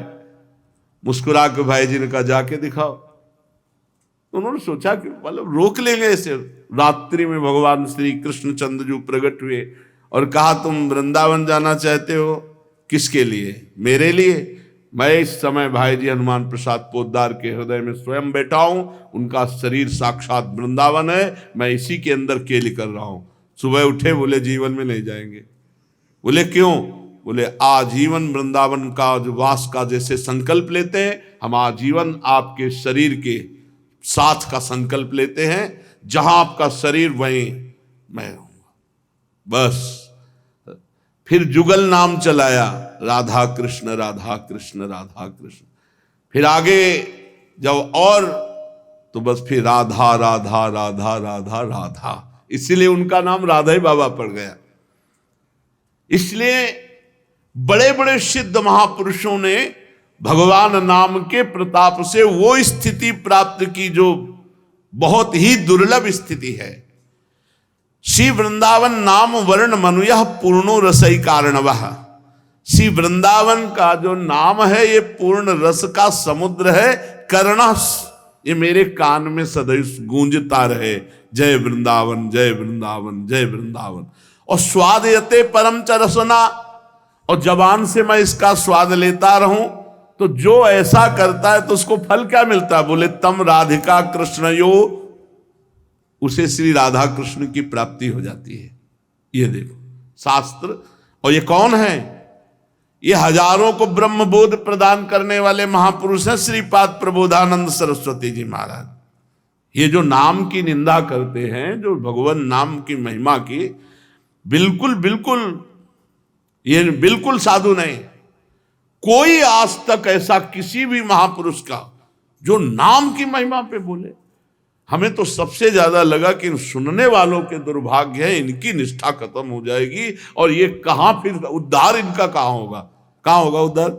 Speaker 1: मुस्कुरा के भाई जी ने कहा जाके दिखाओ। तो उन्होंने सोचा कि मतलब रोक लेंगे ऐसे। रात्रि में भगवान श्री कृष्णचंद्र जी प्रकट हुए और कहा तुम वृंदावन जाना चाहते हो, किसके लिए? मेरे लिए। मैं इस समय भाई जी हनुमान प्रसाद पोद्दार के हृदय में स्वयं बैठा हूं, उनका शरीर साक्षात वृंदावन है, मैं इसी के अंदर केली कर रहा हूं। सुबह उठे, बोले जीवन में नहीं जाएंगे। बोले क्यों? बोले आजीवन वृंदावन का जो वास का जैसे संकल्प लेते हैं, हम आजीवन आपके शरीर के साथ का संकल्प लेते हैं, जहां आपका शरीर वहीं मैं रहूंगा। बस फिर जुगल नाम चलाया, राधा कृष्ण राधा कृष्ण राधा कृष्ण। फिर आगे जब और तो बस फिर राधा राधा राधा राधा राधा, इसीलिए उनका नाम राधा ही बाबा पड़ गया। इसलिए बड़े बड़े सिद्ध महापुरुषों ने भगवान नाम के प्रताप से वो स्थिति प्राप्त की जो बहुत ही दुर्लभ स्थिति है। श्री वृंदावन नाम वर्ण मनुयः पूर्णो रसई कारणवः। श्री वृंदावन का जो नाम है ये पूर्ण रस का समुद्र है। कर्णस, ये मेरे कान में सदैव गूंजता रहे, जय वृंदावन जय वृंदावन जय वृंदावन। और स्वादयते परम च रसना, और जबान से मैं इसका स्वाद लेता रहूं तो जो ऐसा करता है तो उसको फल क्या मिलता है? बोले तम राधिका कृष्ण यो, उसे श्री राधा कृष्ण की प्राप्ति हो जाती है। ये देखो शास्त्र। और ये कौन है? ये हजारों को ब्रह्म बोध प्रदान करने वाले महापुरुष हैं श्रीपाद प्रबोधानंद सरस्वती जी महाराज। ये जो नाम की निंदा करते हैं, जो भगवान नाम की महिमा की, बिल्कुल बिल्कुल, ये बिल्कुल साधु नहीं। कोई आज तक ऐसा किसी भी महापुरुष का जो नाम की महिमा पे बोले, हमें तो सबसे ज्यादा लगा कि सुनने वालों के दुर्भाग्य है, इनकी निष्ठा खत्म हो जाएगी और ये कहां फिर उद्धार इनका कहां होगा, कहां होगा उद्धार?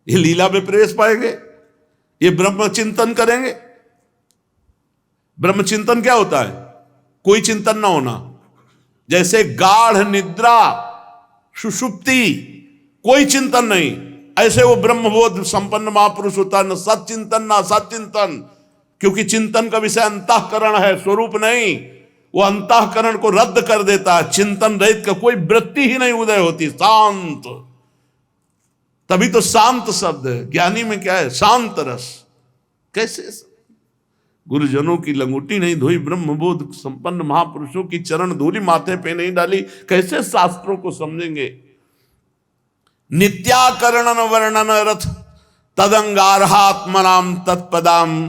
Speaker 1: ये लीला में प्रवेश पाएंगे, ये ब्रह्म चिंतन करेंगे। ब्रह्म चिंतन क्या होता है? कोई चिंतन ना होना, जैसे गाढ़ निद्रा, सुषुप्ति, कोई चिंतन नहीं, ऐसे वो ब्रह्मबोध संपन्न महापुरुष होता है। न सचिंतन ना सचिंतन, क्योंकि चिंतन का विषय अंतःकरण है, स्वरूप नहीं। वो अंतःकरण को रद्द कर देता है। चिंतन रहित का कोई वृत्ति ही नहीं उदय होती, शांत। तभी तो शांत शब्द है। ज्ञानी में क्या है? शांत रस। कैसे? गुरुजनों की लंगोटी नहीं धोई, ब्रह्मबोध संपन्न महापुरुषों की चरण धूलि माथे पे नहीं डाली, कैसे शास्त्रों को समझेंगे? नित्याकरणन वर्णन रथ तदंगारहात्मनाम तत्पदाम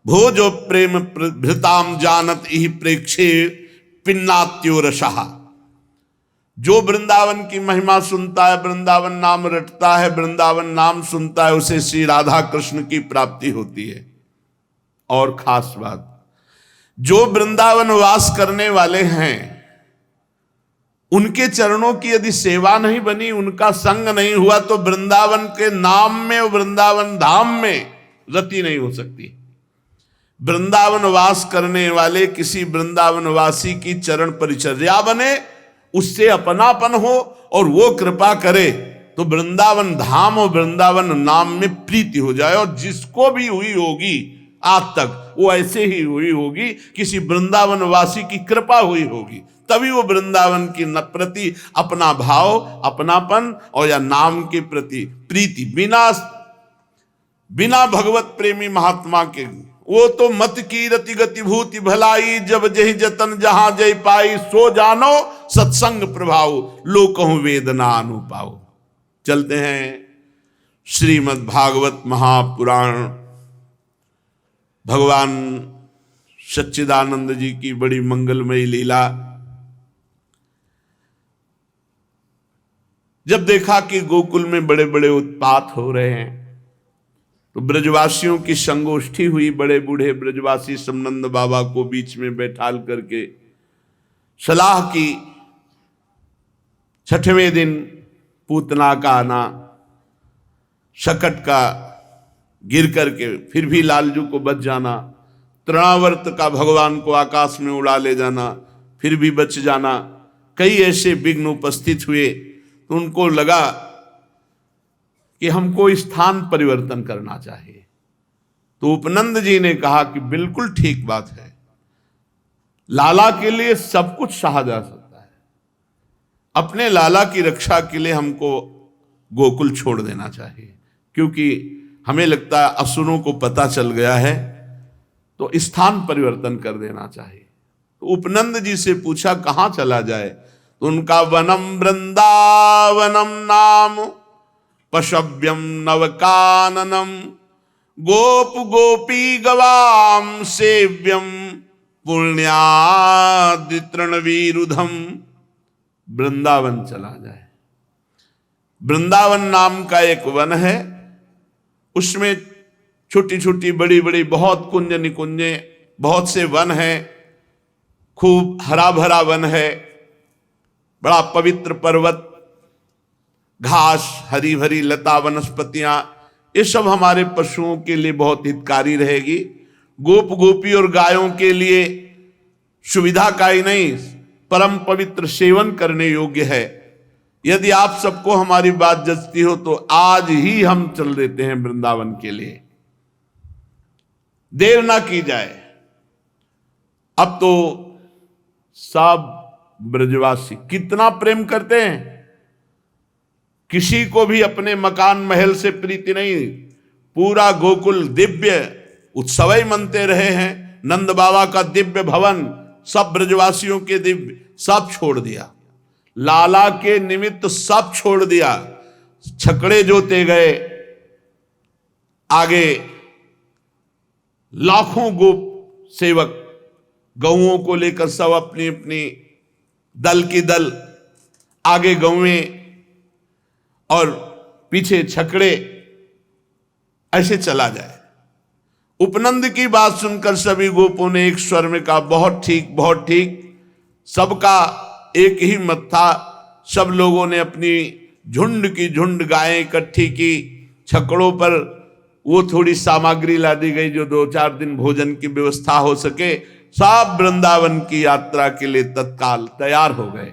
Speaker 1: भोजो प्रेम भृताम जानत इहि प्रेक्षे पिन्नात्यो रसः। जो वृंदावन की महिमा सुनता है, वृंदावन नाम रटता है, वृंदावन नाम सुनता है, उसे श्री राधा कृष्ण की प्राप्ति होती है। और खास बात, जो वृंदावन वास करने वाले हैं, उनके चरणों की यदि सेवा नहीं बनी, उनका संग नहीं हुआ, तो वृंदावन के नाम में, वृंदावन धाम में रति नहीं हो सकती। वृंदावन वास करने वाले किसी वृंदावन वासी की चरण परिचर्या बने, उससे अपनापन हो और वो कृपा करे, तो वृंदावन धाम और वृंदावन नाम में प्रीति हो जाए। और जिसको भी हुई होगी आज तक, वो ऐसे ही हुई होगी, किसी वृंदावन वासी की कृपा हुई होगी, तभी वो वृंदावन की प्रति अपना भाव, अपनापन और या नाम के प्रति प्रीति, बिना भगवत प्रेमी महात्मा के, वो तो मत की रति गति भूति भलाई, जब जही जतन जहां जय पाई, सो जानो सत्संग प्रभाव, लो कहूं वेदना अनुपाओ। चलते हैं श्रीमद् भागवत महापुराण। भगवान सच्चिदानंद जी की बड़ी मंगलमयी लीला। जब देखा कि गोकुल में बड़े बड़े उत्पात हो रहे हैं, तो ब्रजवासियों की संगोष्ठी हुई। बड़े बूढ़े ब्रजवासी समनंद बाबा को बीच में बैठाल करके सलाह की। छठवें दिन पूतना का आना, शकट का गिर करके फिर भी लालजू को बच जाना, तृणावर्त का भगवान को आकाश में उड़ा ले जाना, फिर भी बच जाना, कई ऐसे विघ्न उपस्थित हुए। तो उनको लगा कि हमको स्थान परिवर्तन करना चाहिए। तो उपनंद जी ने कहा कि बिल्कुल ठीक बात है, लाला के लिए सब कुछ सहा जा सकता है, अपने लाला की रक्षा के लिए हमको गोकुल छोड़ देना चाहिए, क्योंकि हमें लगता है असुरों को पता चल गया है, तो स्थान परिवर्तन कर देना चाहिए। तो उपनंद जी से पूछा कहां चला जाए? तो उनका वनम वृंदावनम नाम पशव्यम नवकाननम गोप गोपी गवाम सेव्यम पुण्यादि तृणवीरुधम। वृंदावन चला जाए। वृंदावन नाम का एक वन है, उसमें छोटी छोटी बड़ी बड़ी बहुत कुंज निकुंजे, बहुत से वन हैं, खूब हरा भरा वन है, बड़ा पवित्र पर्वत, घास, हरी भरी लता वनस्पतियां, ये सब हमारे पशुओं के लिए बहुत हितकारी रहेगी। गोप गोपी और गायों के लिए सुविधा का ही नहीं, परम पवित्र सेवन करने योग्य है। यदि आप सबको हमारी बात जचती हो तो आज ही हम चल देते हैं वृंदावन के लिए, देर ना की जाए। अब तो सब ब्रजवासी कितना प्रेम करते हैं, किसी को भी अपने मकान महल से प्रीति नहीं। पूरा गोकुल दिव्य उत्सव मनते रहे हैं। नंद बाबा का दिव्य भवन, सब ब्रजवासियों के दिव्य, सब छोड़ दिया, लाला के निमित्त सब छोड़ दिया। छकड़े जोते गए, आगे लाखों गोप सेवक गौओं को लेकर सब अपनी अपनी दल की दल, आगे गौवें और पीछे छकड़े, ऐसे चला जाए। उपनंद की बात सुनकर सभी गोपों ने एक स्वर में कहा, बहुत ठीक, बहुत ठीक। सबका एक ही मत था। सब लोगों ने अपनी झुंड की झुंड गायें इकट्ठी की। छकड़ों पर वो थोड़ी सामग्री ला दी गई जो 2-4 दिन भोजन की व्यवस्था हो सके। सब वृंदावन की यात्रा के लिए तत्काल तैयार हो गए।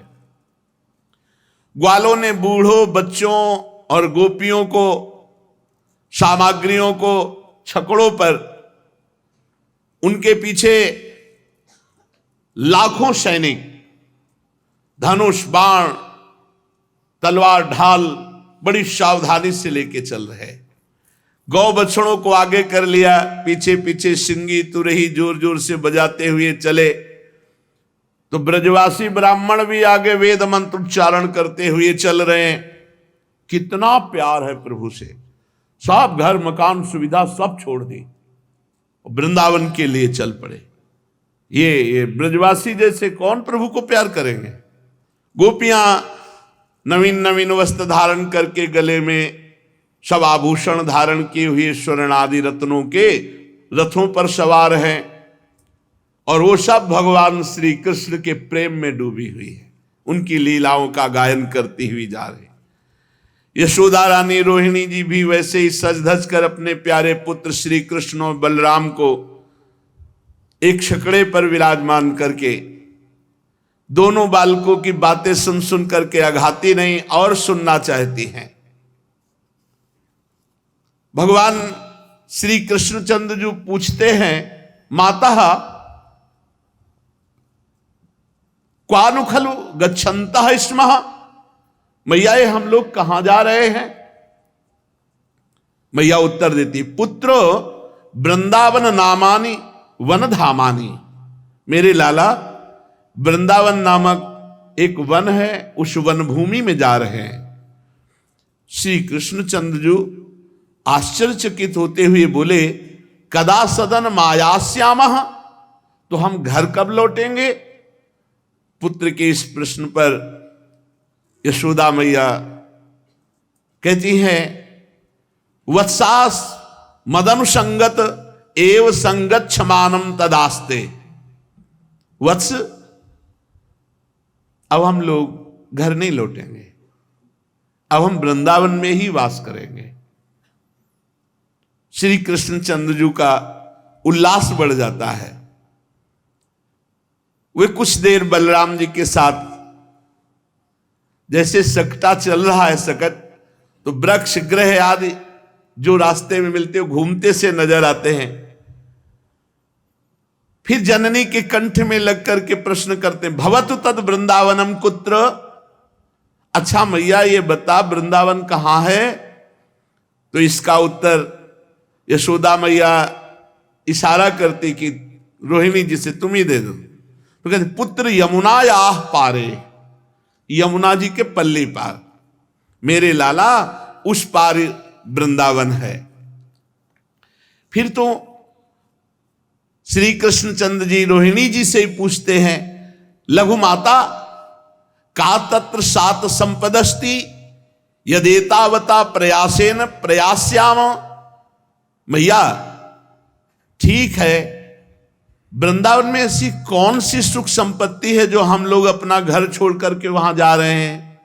Speaker 1: ग्वालों ने बूढ़ों, बच्चों और गोपियों को, सामग्रियों को छकड़ों पर, उनके पीछे लाखों सैनिक धनुष, बाण, तलवार, ढाल बड़ी सावधानी से लेके चल रहे। गौ बछड़ों को आगे कर लिया, पीछे पीछे सिंगी तुरही जोर जोर से बजाते हुए चले। तो ब्रजवासी ब्राह्मण भी आगे वेद मंत्र उच्चारण करते हुए चल रहे हैं। कितना प्यार है प्रभु से। सब घर मकान सुविधा सब छोड़ दी, वृंदावन के लिए चल पड़े। ये ब्रजवासी जैसे कौन प्रभु को प्यार करेंगे। गोपियां नवीन नवीन वस्त्र धारण करके, गले में सब आभूषण धारण किए हुए, स्वर्ण आदि रत्नों के रथों पर सवार हैं, और वो सब भगवान श्री कृष्ण के प्रेम में डूबी हुई है। उनकी लीलाओं का गायन करती हुई जा रही। यशोदा रानी, रोहिणी जी भी वैसे ही सज धज कर अपने प्यारे पुत्र श्री कृष्ण और बलराम को एक छकड़े पर विराजमान करके, दोनों बालकों की बातें सुन सुन करके अघाती नहीं और सुनना चाहती हैं। भगवान श्री कृष्णचंद्र जो पूछते हैं, माता क्वानु खलु गच्छन्तः स्मः, मैया ये हम लोग कहां जा रहे हैं। मैया उत्तर देती, पुत्रो वृंदावन नामानि वन धामानि। मेरे लाला, वृंदावन नामक एक वन है, उस वन भूमि में जा रहे हैं। श्री कृष्णचंद्र जी आश्चर्यचकित होते हुए बोले, कदा सदन मायास्यामः, तो हम घर कब लौटेंगे। पुत्र के इस प्रश्न पर यशोदा मैया कहती हैं, वत्सास मदनुसंगत एव संगच्छमानम तदास्ते। वत्स, अब हम लोग घर नहीं लौटेंगे, अब हम वृंदावन में ही वास करेंगे। श्री कृष्णचंद्र जी का उल्लास बढ़ जाता है। वे कुछ देर बलराम जी के साथ, जैसे सकटा चल रहा है सकट, तो वृक्ष, ग्रह आदि जो रास्ते में मिलते हो घूमते से नजर आते हैं। फिर जननी के कंठ में लग करके प्रश्न करते हैं, भवतु तद वृंदावनम कुत्र। अच्छा मैया ये बता, वृंदावन कहां है। तो इसका उत्तर यशोदा मैया इशारा करती कि रोहिणी जी से तुम ही दे दो। तो कहते, पुत्र यमुना याह पारे, यमुना जी के पल्ली पार, मेरे लाला उस पार वृंदावन है। फिर तो श्री कृष्णचंद्र जी रोहिणी जी से ही पूछते हैं, लघु माता का तत्र सात संपदस्ति यदेतावता प्रयासेन प्रयास्याम। मैया ठीक है, वृंदावन में ऐसी कौन सी सुख संपत्ति है जो हम लोग अपना घर छोड़ करके वहां जा रहे हैं।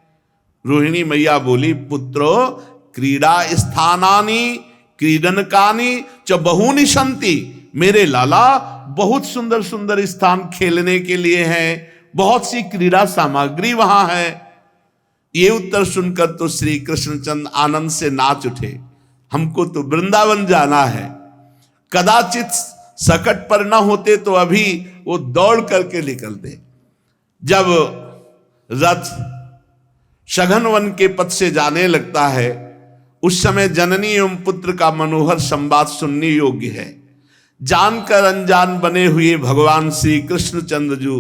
Speaker 1: रोहिणी मैया बोली, पुत्रो क्रीड़ा स्थानानि क्रीडनकानि च बहूनि सन्ति। मेरे लाला बहुत सुंदर सुंदर स्थान खेलने के लिए हैं, बहुत सी क्रीड़ा सामग्री वहां है। ये उत्तर सुनकर तो श्री कृष्णचंद्र आनंद से नाच उठे। हमको तो वृंदावन जाना है। कदाचित सकट पर न होते तो अभी वो दौड़ करके निकलते। जब रथ सघन वन के पथ से जाने लगता है, उस समय जननी एवं पुत्र का मनोहर संवाद सुनने योग्य है। जानकर अनजान बने हुए भगवान श्री कृष्णचंद्र जी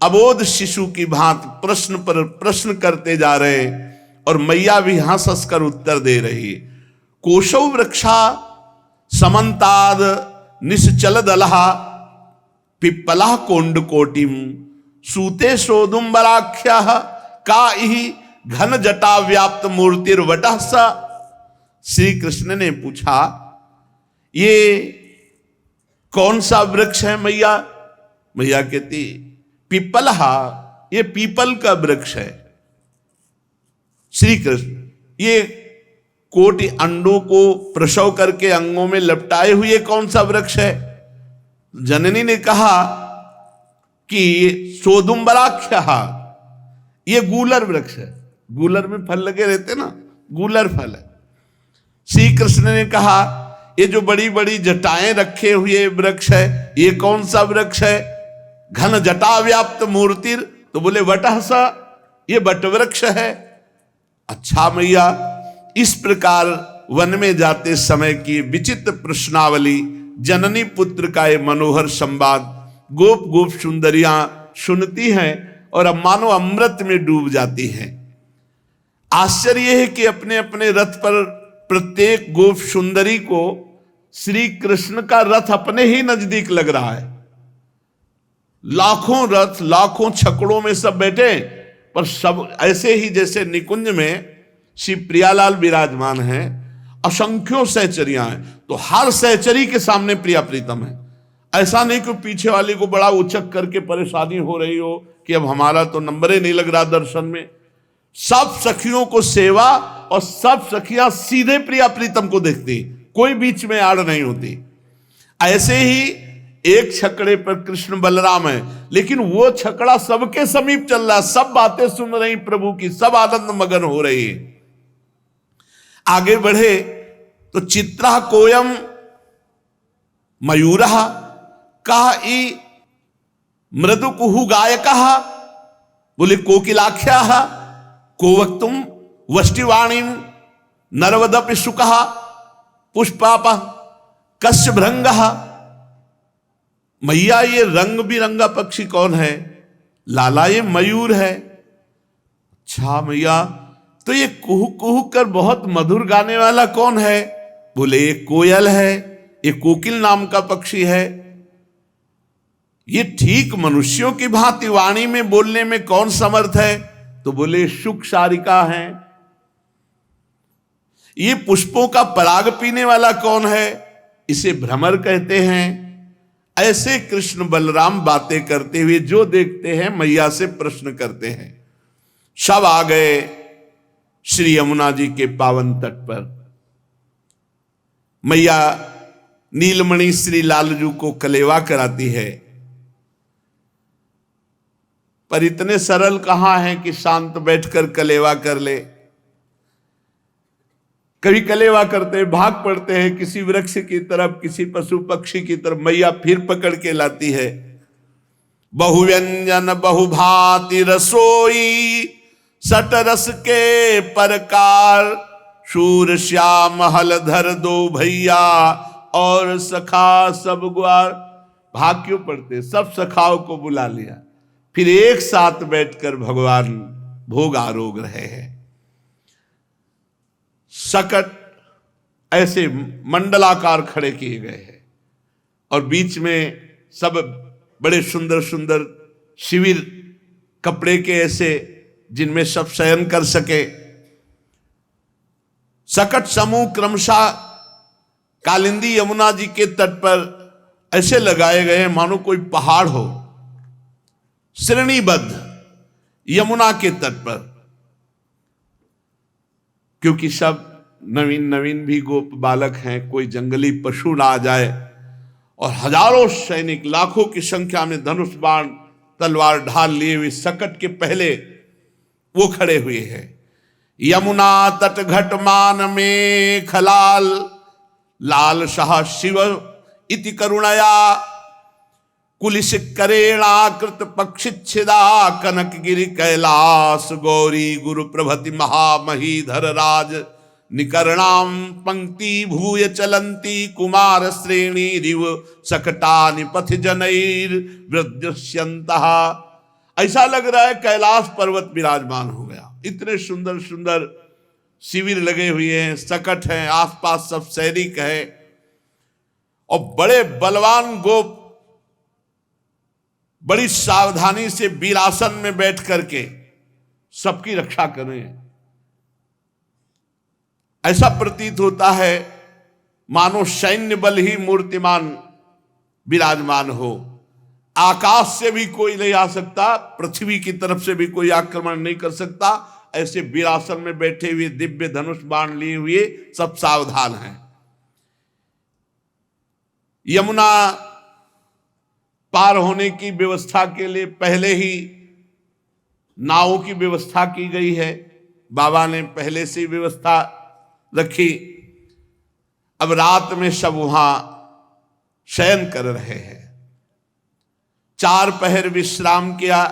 Speaker 1: अबोध शिशु की भांति प्रश्न पर प्रश्न करते जा रहे, और मैया भी हंस हंस कर उत्तर दे रही। कोशौ वृक्षा समन्ताद निश्चल दलहा पिप्पला कोंड कोटिम सूते सोदुम्बराख्या का ही घन जटा व्याप्त मूर्तिर्वटः सा। श्री कृष्ण ने पूछा, ये कौन सा वृक्ष है मैया? मैया कहती पीपलहा, ये पीपल का वृक्ष है। श्री कृष्ण, ये कोटि अंडों को प्रसव करके अंगों में लपटाए हुए कौन सा वृक्ष है? जननी ने कहा कि सोदुम्बराख्या, ये गूलर वृक्ष है। गूलर में फल लगे रहते ना, गूलर फल है। श्री कृष्ण ने कहा, ये जो बड़ी बड़ी जटाएं रखे हुए वृक्ष है, ये कौन सा वृक्ष है? घन जटा व्याप्त मूर्तिर, तो बोले वटः सा, ये वट वृक्ष है। अच्छा मैया, इस प्रकार वन में जाते समय की विचित्र प्रश्नावली, जननी पुत्र का ये मनोहर संवाद गोप गोप सुंदरियां सुनती हैं और अब मानो अमृत में डूब जाती हैं। आश्चर्य है कि अपने अपने रथ पर प्रत्येक गोप सुंदरी को श्री कृष्ण का रथ अपने ही नजदीक लग रहा है। लाखों रथ, लाखों छकड़ों में सब बैठे, पर सब ऐसे ही जैसे निकुंज में श्री प्रियालाल विराजमान हैं, असंख्यों सहचरियां हैं, तो हर सहचरी के सामने प्रिया प्रीतम है। ऐसा नहीं कि पीछे वाले को बड़ा उचक करके परेशानी हो रही हो कि अब हमारा तो नंबर ही नहीं लग रहा दर्शन में। सब सखियों को सेवा और सब सखियां सीधे प्रिया प्रीतम को देखती, कोई बीच में आड़ नहीं होती। ऐसे ही एक छकड़े पर कृष्ण बलराम है, लेकिन वो छकड़ा सबके समीप चल रहा, सब बातें सुन रही प्रभु की, सब आनंद मगन हो रही है। आगे बढ़े तो चित्रा कोयम मयूर कहा मृदु कुहु गायक, बोले कोकिलाख्या को वक्तुम वष्टिवाणी नरवदपि शुक पुष्पाप कश्य भृंग। मैया, ये रंग बिरंगा पक्षी कौन है? लाला, ये मयूर है। अच्छा मैया, तो ये कुहू कुहू कर बहुत मधुर गाने वाला कौन है? बोले ये कोयल है, ये कोकिल नाम का पक्षी है। ये ठीक मनुष्यों की भांति वाणी में बोलने में कौन समर्थ है? तो बोले शुक शारिका है। ये पुष्पों का पराग पीने वाला कौन है? इसे भ्रमर कहते हैं। ऐसे कृष्ण बलराम बातें करते हुए जो देखते हैं मैया से प्रश्न करते हैं। सब आ गए श्री यमुना जी के पावन तट पर। मैया नीलमणि श्री लालजू को कलेवा कराती है, पर इतने सरल कहां है कि शांत बैठकर कलेवा कर ले। कभी कलेवा करते भाग पड़ते हैं किसी वृक्ष की तरफ, किसी पशु पक्षी की तरफ, मैया फिर पकड़ के लाती है। बहुव्यंजन बहुभांति रसोई, सट रस के परकार, शूर श्याम हलधर दो भैया, और सखा सब ग्वार। भाग क्यों पड़ते? सब सखाओं को बुला लिया, फिर एक साथ बैठकर भगवान भोग आरोग रहे हैं। सकट ऐसे मंडलाकार खड़े किए गए हैं और बीच में सब बड़े सुंदर सुंदर शिविर कपड़े के ऐसे, जिनमें सब शयन कर सके। सकट समूह क्रमशः कालिंदी यमुना जी के तट पर ऐसे लगाए गए हैं मानो कोई पहाड़ हो, श्रेणीबद्ध यमुना के तट पर। क्योंकि सब नवीन नवीन भी गोप बालक हैं, कोई जंगली पशु ना आ जाए, और हजारों सैनिक लाखों की संख्या में धनुष बाण तलवार ढाल लिए हुए सकट के पहले वो खड़े हुए हैं। यमुना तट घटमान में खलाल, लाल शाह शिव इति करुणया, कुलिश करेणाकृत पक्षिच्छिदा, कनक गिरि कैलास गौरी गुरु प्रभति महामहीधर राज, निकर्णाम पंक्ति भूय चलंती, कुमार श्रेणी रिव सकटानि पथ जनैर वृद्यस्यन्तः। ऐसा लग रहा है कैलाश पर्वत विराजमान हो गया। इतने सुंदर सुंदर शिविर लगे हुए हैं, सकट हैं, आसपास सब सैनिक है, और बड़े बलवान गोप बड़ी सावधानी से वीरासन में बैठ करके सबकी रक्षा करें। ऐसा प्रतीत होता है मानो सैन्य बल ही मूर्तिमान विराजमान हो। आकाश से भी कोई नहीं आ सकता, पृथ्वी की तरफ से भी कोई आक्रमण नहीं कर सकता। ऐसे वीरासन में बैठे हुए दिव्य धनुष बाण लिए हुए सब सावधान हैं। यमुना पार होने की व्यवस्था के लिए पहले ही नावों की व्यवस्था की गई है। बाबा ने पहले से व्यवस्था रखी। अब रात में सब वहां शयन कर रहे हैं। 4 पहर विश्राम किया।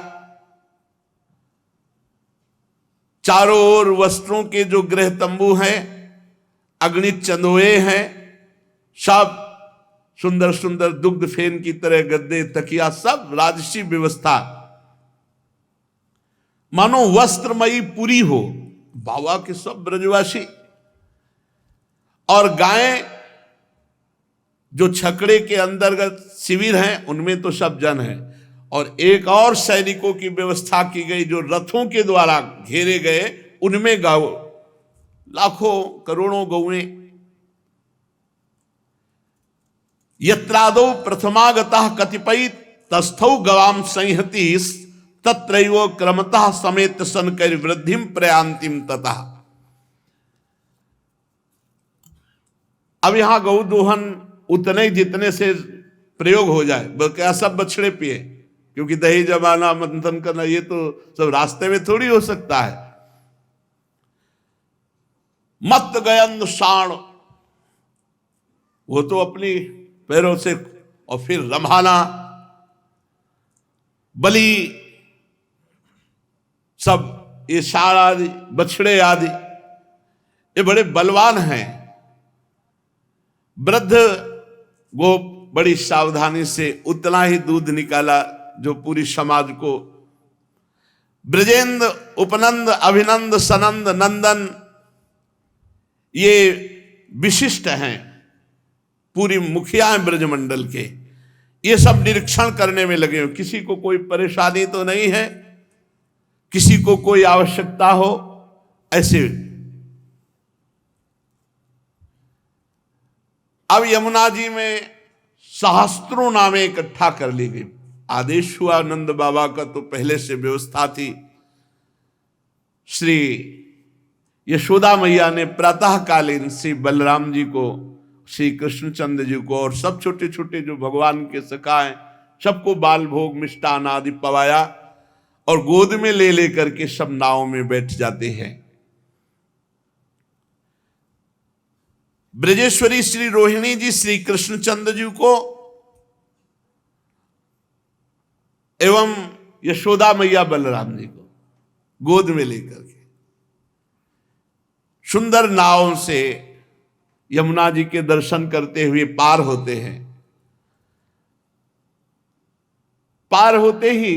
Speaker 1: चारों ओर वस्त्रों के जो गृह तंबू हैं, अग्नि चंदोए हैं, सब सुंदर सुंदर दुग्ध फेन की तरह गद्दे तकिया, सब राजसी व्यवस्था, मानो वस्त्रमयी पूरी हो। बाबा के सब ब्रजवासी और गायें जो छकड़े के अंतर्गत शिविर हैं उनमें तो सब जन हैं। और एक और सैनिकों की व्यवस्था की गई जो रथों के द्वारा घेरे गए, उनमें गौ लाखों करोड़ों गौएं। यत्रादौ प्रथमागतः कतिपय तस्थौ गवाम संहति तत्रैव क्रमतः समेत सनकर वृद्धिम प्रयांतिम ततः। अब यहां गौ दोहन उतने जितने से प्रयोग हो जाए, क्या सब बछड़े पिए, क्योंकि दही जमाना मंथन करना ये तो सब रास्ते में थोड़ी हो सकता है। मत गयन साण, वो तो अपनी पैरों से, और फिर रम्हाना, बलि, सब ये साण आदि बछड़े आदि ये बड़े बलवान हैं। वृद्ध गोप बड़ी सावधानी से उतना ही दूध निकाला जो पूरी समाज को। ब्रजेंद्र उपनंद अभिनंद सनंद नंदन ये विशिष्ट हैं, पूरी मुखिया हैं ब्रजमंडल के। ये सब निरीक्षण करने में लगे हो, किसी को कोई परेशानी तो नहीं है, किसी को कोई आवश्यकता हो। ऐसे अब यमुना जी में सहस्त्रों नामें इकट्ठा कर ली गई। आदेश हुआ नंद बाबा का, तो पहले से व्यवस्था थी। श्री यशोदा मैया ने प्रातःकालीन श्री बलराम जी को, श्री कृष्णचंद्र जी को और सब छोटे छोटे जो भगवान के सखा हैं सबको बाल भोग मिष्टान आदि पवाया और गोद में ले लेकर के सब नाव में बैठ जाते हैं। ब्रजेश्वरी श्री रोहिणी जी श्री कृष्णचंद्र जी को एवं यशोदा मैया बलराम जी को गोद में लेकर के सुंदर नाव से यमुना जी के दर्शन करते हुए पार होते हैं। पार होते ही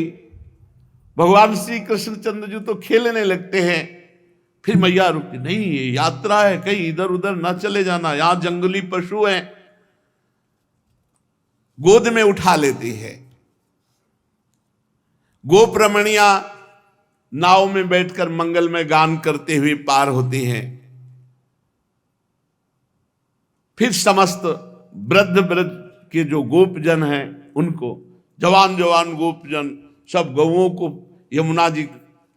Speaker 1: भगवान श्री कृष्णचंद्र जी तो खेलने लगते हैं। फिर मैया रुकती, नहीं ये यात्रा है, कहीं इधर उधर ना चले जाना, यहां जंगली पशु हैं। गोद में उठा लेती है। गोप रमणिया नाव में बैठकर मंगलमय गान करते हुए पार होती हैं। फिर समस्त वृद्ध वृद्ध के जो गोपजन हैं उनको, जवान जवान गोपजन सब गौओं को, यमुना जी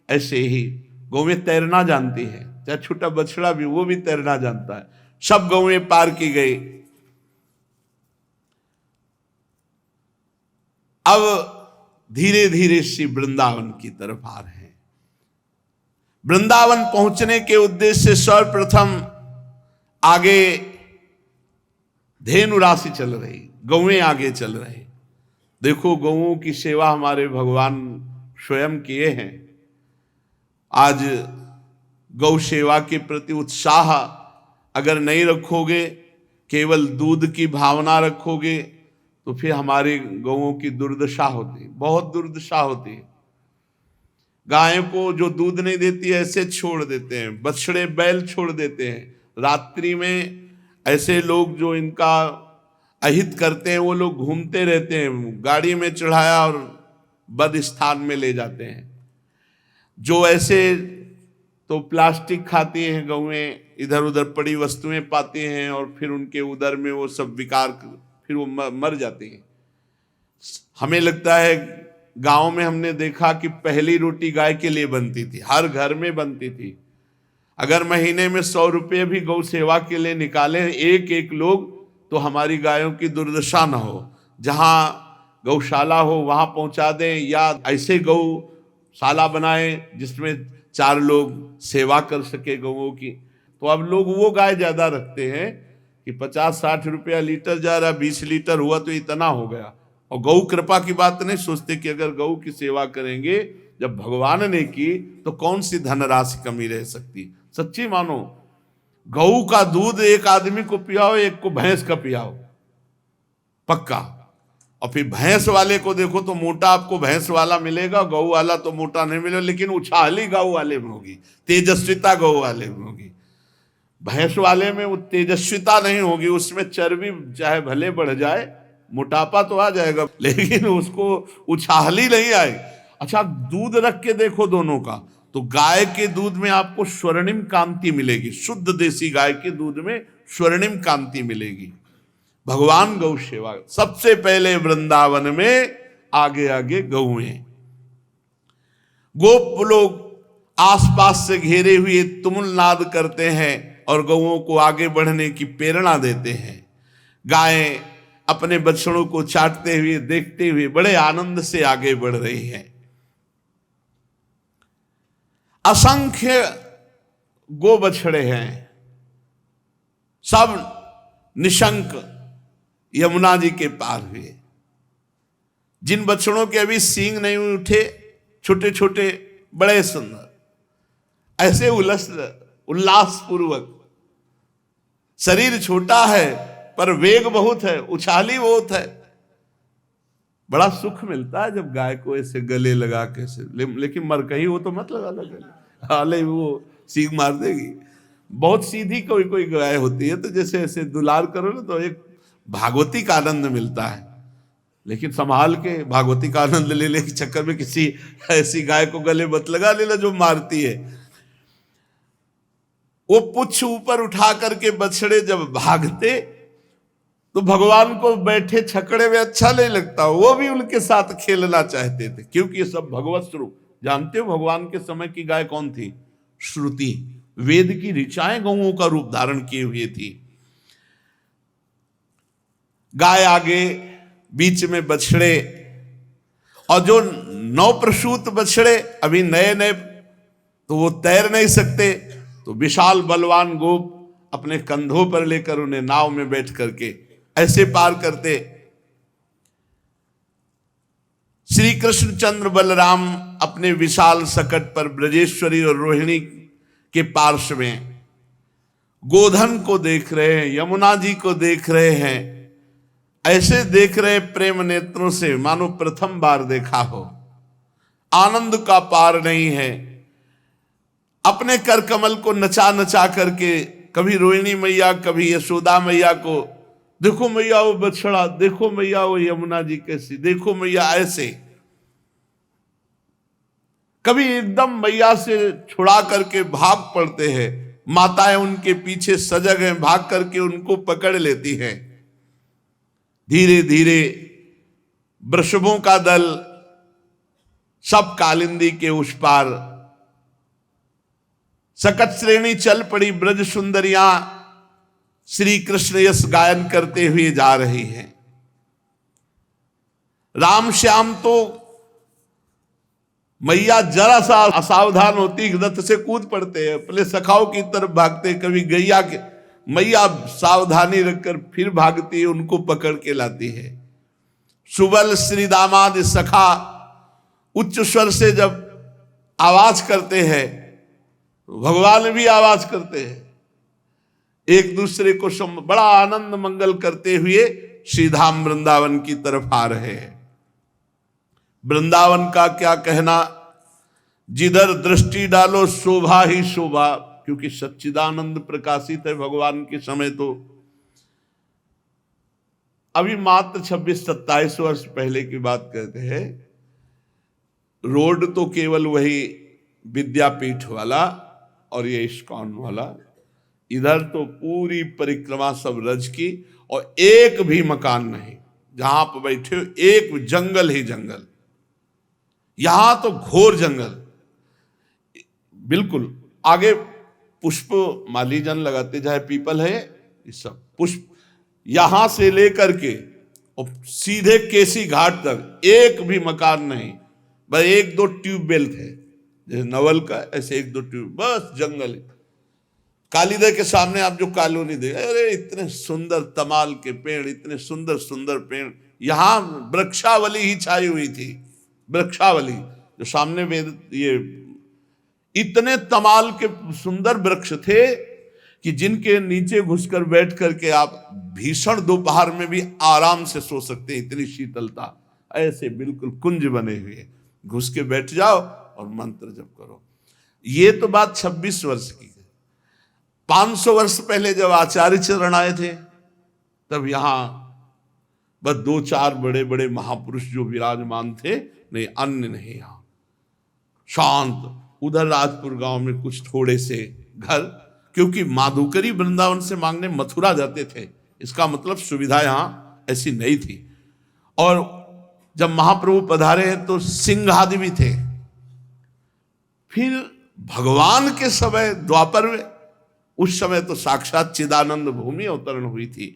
Speaker 1: ऐसे ही गौएं तैरना जानती है, चाहे छोटा बछड़ा भी वो भी तैरना जानता है। सब गौएं पार की गई। अब धीरे धीरे श्री वृंदावन की तरफ आ रहे हैं। वृंदावन पहुंचने के उद्देश्य से सर्वप्रथम आगे धेनु राशि चल रही, गौएं आगे चल रही। देखो गौओं की सेवा हमारे भगवान स्वयं किए हैं। आज गौ सेवा के प्रति उत्साह अगर नहीं रखोगे, केवल दूध की भावना रखोगे, तो फिर हमारी गौओं की दुर्दशा होती, बहुत दुर्दशा होती है। गायों को जो दूध नहीं देती है ऐसे छोड़ देते हैं, बछड़े बैल छोड़ देते हैं। रात्रि में ऐसे लोग जो इनका अहित करते हैं वो लोग घूमते रहते हैं, गाड़ी में चढ़ाया और बद स्थान में ले जाते हैं। जो ऐसे तो प्लास्टिक खाती हैं गौएं, इधर उधर पड़ी वस्तुएं पाती हैं और फिर उनके उदर में वो सब विकार, फिर वो मर जाती हैं। हमें लगता है गांव में हमने देखा कि पहली रोटी गाय के लिए बनती थी, हर घर में बनती थी। अगर महीने में 100 रुपये भी गौ सेवा के लिए निकालें एक एक लोग, तो हमारी गायों की दुर्दशा न हो। जहाँ गौशाला हो वहाँ पहुँचा दें, या ऐसे गौशाला बनाएं जिसमें 4 लोग सेवा कर सके गौओं की। तो अब लोग वो गाय ज़्यादा रखते हैं कि 50-60 रुपया लीटर जा रहा, 20 लीटर हुआ तो इतना हो गया। और गौ कृपा की बात नहीं सोचते कि अगर गौ की सेवा करेंगे जब भगवान ने की तो कौन सी धनराशि कमी रह सकती। सच्ची मानो, गऊ का दूध एक आदमी को पियाओ, एक को भैंस का पियाओ, पक्का। और फिर भैंस वाले को देखो तो मोटा आपको भैंस वाला मिलेगा, गऊ वाला तो मोटा नहीं मिलेगा, लेकिन उछाली गऊ वाले में होगी, तेजस्विता गऊ वाले में होगी। भैंस वाले में वो तेजस्विता नहीं होगी, उसमें चर्बी चाहे भले बढ़ जाए, मोटापा तो आ जाएगा, लेकिन उसको उछाली नहीं आएगी। अच्छा, दूध रख के देखो दोनों का, तो गाय के दूध में आपको स्वर्णिम कांति मिलेगी, शुद्ध देसी गाय के दूध में स्वर्णिम कांति मिलेगी। भगवान गौ सेवा सबसे पहले वृंदावन में आगे आगे गौएं। गोप लोग आसपास से घेरे हुए तुमुल नाद करते हैं और गौओं को आगे बढ़ने की प्रेरणा देते हैं। गायें अपने बछड़ों को चाटते हुए देखते हुए बड़े आनंद से आगे बढ़ रही हैं। असंख्य गो बछड़े हैं, सब निशंक यमुना जी के पार हुए। जिन बछड़ों के अभी सींग नहीं उठे, छोटे छोटे बड़े सुंदर, ऐसे उल्लास पूर्वक, शरीर छोटा है पर वेग बहुत है, उछाली बहुत है। बड़ा सुख मिलता है जब गाय को ऐसे गले लगा के से, लेकिन मर कहीं वो तो मत लगा गले, हाले वो सींग मार देगी। बहुत सीधी कोई कोई गाय होती है तो जैसे ऐसे दुलार करो ना तो एक भागवती का आनंद मिलता है, लेकिन संभाल के भागवती का आनंद लेने के चक्कर में किसी ऐसी गाय को गले मत लगा लेना जो मारती है। वो पुच्छ ऊपर उठा करके बछड़े जब भागते तो भगवान को बैठे छकड़े में अच्छा नहीं लगता, वो भी उनके साथ खेलना चाहते थे, क्योंकि ये सब भगवत स्वरूप। जानते हो भगवान के समय की गाय कौन थी? श्रुति, वेद की ऋचाएं गौओं का रूप धारण किए हुए थी। गाय आगे, बीच में बछड़े, और जो नवप्रसूत बछड़े अभी नए नए तो वो तैर नहीं सकते, तो विशाल बलवान गोप अपने कंधों पर लेकर उन्हें नाव में बैठ करके ऐसे पार करते। श्री कृष्ण चंद्र बलराम अपने विशाल सकट पर ब्रजेश्वरी और रोहिणी के पार्श्व में गोधन को देख रहे हैं, यमुना जी को देख रहे हैं, ऐसे देख रहे प्रेम नेत्रों से मानो प्रथम बार देखा हो। आनंद का पार नहीं है। अपने कर कमल को नचा नचा करके, कभी रोहिणी मैया, कभी यशोदा मैया को, देखो मैया वो बछड़ा, देखो मैया वो यमुना जी कैसी, देखो मैया ऐसे। कभी एकदम मैया से छुड़ा करके भाग पड़ते हैं, माताएं उनके पीछे सजग हैं, भाग करके उनको पकड़ लेती हैं। धीरे धीरे वृषभों का दल सब कालिंदी के उस पार, सकट श्रेणी चल पड़ी। ब्रज सुंदरियां श्री कृष्ण यश गायन करते हुए जा रही हैं। राम श्याम तो मैया जरा सा असावधान होती, रथ से कूद पड़ते हैं, अपने सखाओं की तरफ भागते। कभी गैया के मैया सावधानी रखकर फिर भागती है, उनको पकड़ के लाती है। सुबल श्री दामाद सखा उच्च स्वर से जब आवाज करते हैं, भगवान भी आवाज करते हैं, एक दूसरे को बड़ा आनंद मंगल करते हुए श्रीधाम वृंदावन की तरफ आ रहे हैं। वृंदावन का क्या कहना, जिधर दृष्टि डालो शोभा ही शोभा, क्योंकि सच्चिदानंद प्रकाशित है भगवान के समय। तो अभी मात्र 26-27 वर्ष पहले की बात कहते हैं रोड तो केवल वही विद्यापीठ वाला और ये इस्कॉन वाला, इधर तो पूरी परिक्रमा सब रज की और एक भी मकान नहीं, जहां आप बैठे हो एक जंगल ही जंगल। यहां तो घोर जंगल, बिल्कुल। आगे पुष्प माली जन लगाते, चाहे पीपल है, ये सब पुष्प, यहां से लेकर के और सीधे केसी घाट तक एक भी मकान नहीं, बस एक दो ट्यूबवेल थे, जैसे नवल का ऐसे एक दो ट्यूब, बस जंगल। कालीदह के सामने आप जो कॉलोनी देख, अरे इतने सुंदर तमाल के पेड़, इतने सुंदर सुंदर पेड़, यहां वृक्षावली ही छाई हुई थी, वृक्षावली जो सामने वेद, ये इतने तमाल के सुंदर वृक्ष थे कि जिनके नीचे घुसकर बैठ करके आप भीषण दोपहर में भी आराम से सो सकते हैं, इतनी शीतलता। ऐसे बिल्कुल कुंज बने हुए, घुस के बैठ जाओ और मंत्र जप करो। ये तो बात 26 वर्ष की है। 500 वर्ष पहले जब आचार्य चरण आए थे, तब यहां बस 2-4 बड़े बड़े महापुरुष जो विराजमान थे, नहीं अन्य नहीं, यहां शांत। उधर राजपुर गांव में कुछ थोड़े से घर, क्योंकि माधुकरी वृंदावन से मांगने मथुरा जाते थे, इसका मतलब सुविधा यहां ऐसी नहीं थी। और जब महाप्रभु पधारे हैं तो सिंह आदि भी थे। फिर भगवान के समय द्वापर में, उस समय तो साक्षात चिदानंद भूमि अवतरण हुई थी।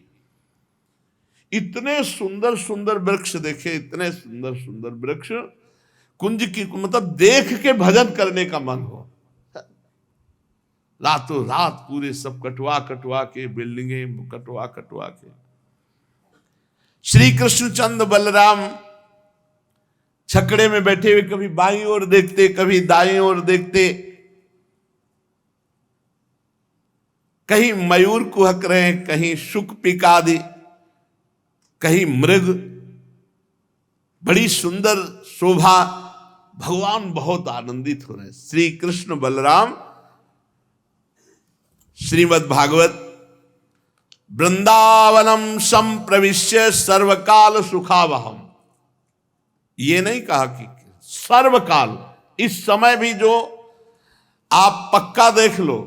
Speaker 1: इतने सुंदर सुंदर वृक्ष देखे, इतने सुंदर सुंदर वृक्ष, कुंज की मतलब देख के भजन करने का मन हो। रातों रात पूरे सब कटवा कटवा के, बिल्डिंगें कटवा कटवा के। श्री कृष्णचंद्र बलराम छकड़े में बैठे हुए कभी बाईं ओर देखते, कभी दाईं ओर देखते, कहीं मयूर कुहक रहे हैं, कहीं शुक पिकादि, कहीं मृग, बड़ी सुंदर शोभा। भगवान बहुत आनंदित हो रहे हैं। श्री कृष्ण बलराम श्रीमद् भागवत, वृंदावनम संप्रविश्य सर्वकाल सुखावहम, ये नहीं कहा कि सर्वकाल, इस समय भी जो आप पक्का देख लो,